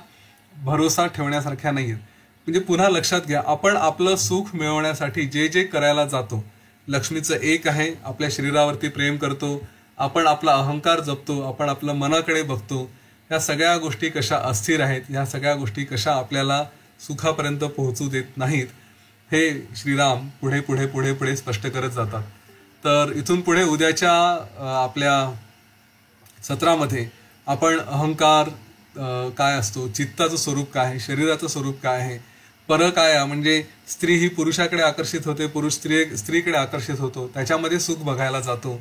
भरोसा ठेवण्यासारख्या नाही आहेत. म्हणजे पुन्हा लक्षात घ्या, आपण आपलं सुख मिळवण्यासाठी जे जे करायला जातो, लक्ष्मीचं एक आहे, आपल्या शरीरावरती प्रेम करतो, आपण आपला अहंकार जपतो, आपण आपलं मनाकडे बघतो, ह्या सगळ्या गोष्टी कशा अस्थिर आहेत, ह्या सगळ्या गोष्टी कशा आपल्याला सुखापर्यंत पोहोचू देत नाहीत, हे श्रीराम पुढे पुढे पुढे पुढे स्पष्ट करत जातात. तर इथून पुढे उद्याच्या आपल्या सत्रामध्ये आपण अहंकार काय असतो, चित्ताचं स्वरूप काय आहे, शरीराचं स्वरूप काय आहे, पर काय म्हणजे स्त्री ही पुरुषाकडे आकर्षित होते, पुरुष स्त्रीकडे आकर्षित होतो, त्याच्यामध्ये सुख बघायला जातो,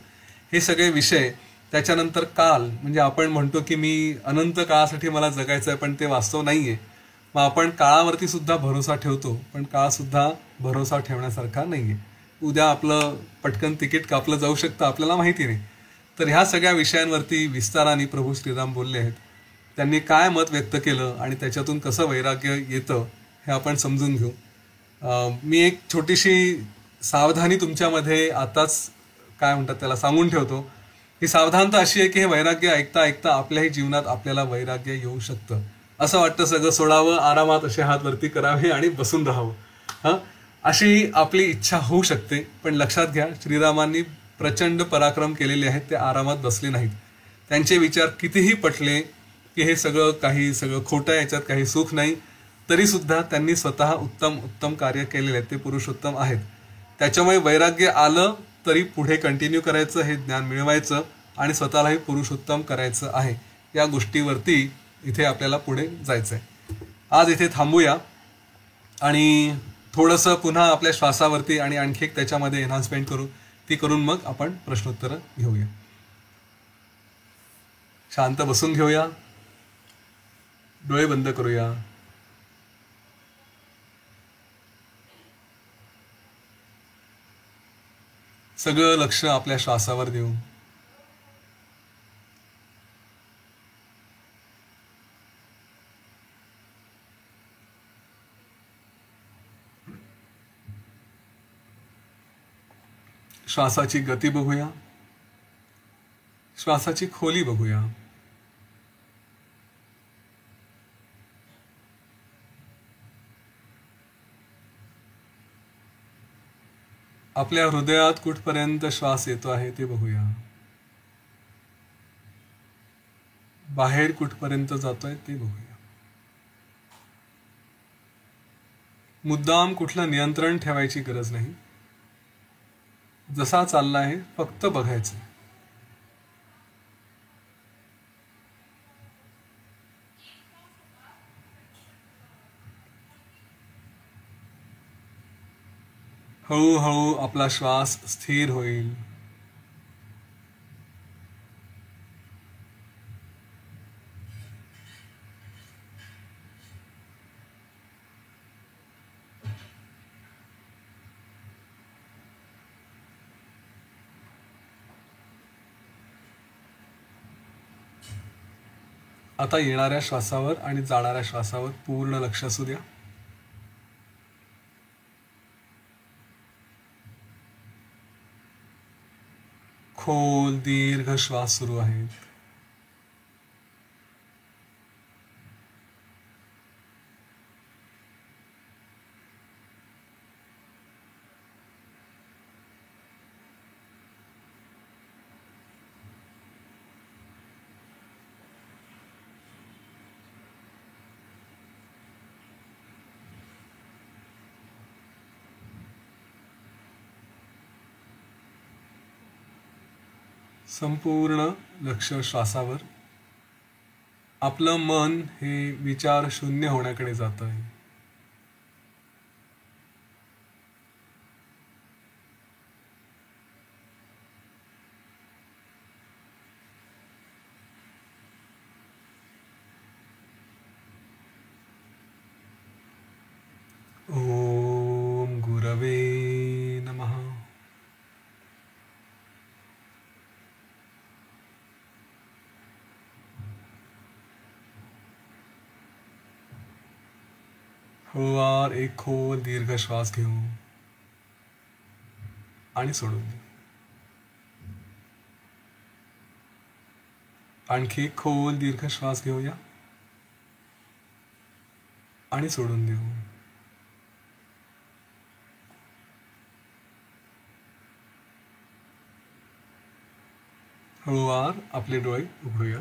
हे सगळे विषय. त्याच्यानंतर काल, म्हणजे आपण म्हणतो की मी अनंत काळासाठी मला जगायचं आहे, पण ते वास्तव नाहीये. मग आपण काळावरती सुद्धा भरोसा ठेवतो, पण काळ सुद्धा भरोसा ठेवण्यासारखा नाहीये. उद्या आपलं पटकन तिकीट कापलं जाऊ शकतं, आपल्याला माहिती नाही. तर ह्या सगळ्या विषयांवरती विस्ताराने प्रभू श्रीराम बोलले आहेत. त्यांनी काय मत व्यक्त केलं आणि त्याच्यातून कसं वैराग्य येतं हे आपण समजून घेऊ. मी एक छोटीशी सावधानी तुमच्यामध्ये आताच काय म्हणतात त्याला सांगून ठेवतो. ही सावधानता अशी आहे की हे वैराग्य ऐकता ऐकता आपल्याही जीवनात आपल्याला वैराग्य येऊ शकतं. असं वाटतं सगळं सोडावं, आरामात असे हात वरती करावे आणि बसून राहावं, हां, अशी आपली इच्छा होऊ शकते. पण लक्षात घ्या, श्रीरामांनी प्रचंड पराक्रम केलेले आहेत, ते आरामात बसले नाहीत. त्यांचे विचार कितीही पटले की हे सगळं खोटं आहे, याच्यात काही सुख नाही, तरी सुद्धा त्यांनी स्वतः उत्तम उत्तम कार्य केलेले आहेत, ते पुरुषोत्तम आहेत. त्याच्यामुळे वैराग्य आलं तरी पुढे कंटिन्यू करायचं, हे ज्ञान मिळवायचं आणि स्वतःलाही पुरुषोत्तम करायचं आहे. या गोष्टीवरती इथे आपल्याला पुढे जायचं आहे. आज इथे थांबूया आणि थोडंसं पुन्हा आपल्या श्वासावरती आणि आणखी एक त्याच्यामध्ये एन्हान्समेंट करू, ती करून मग आपण प्रश्नोत्तरं घेऊया. शांत बसून घेऊया, डोळे बंद करूया. सगळं लक्ष आपल्या श्वासावर देऊ. श्वासाची गती बघूया, श्वासाची खोली बघूया. आपल्या हृदयात कुठपर्यंत श्वास येतो आहे ते बघूया. बाहेर कुठपर्यंत जातोय ते बघूया. मुद्दाम कुठलं नियंत्रण ठेवायची गरज नाही. जसा चालला आहे फक्त बघायचं. हळूहळू आपला श्वास स्थिर होईल. आता येणाऱ्या श्वासावर आणि जाणाऱ्या श्वासावर पूर्ण लक्ष असू द्या. खोल दीर्घ श्वास सुरू आहेत. संपूर्ण लक्ष श्वासावर. आपलं मन हे विचार शून्य होण्याकडे जात आहे. ओम गुरवे नमः. हळूवार एक खोल दीर्घ श्वास घेऊ आणि सोडून देऊ. आणखी एक खोल दीर्घ श्वास घेऊया आणि सोडून देऊ. हळूवार आपले डोळे उघडूया.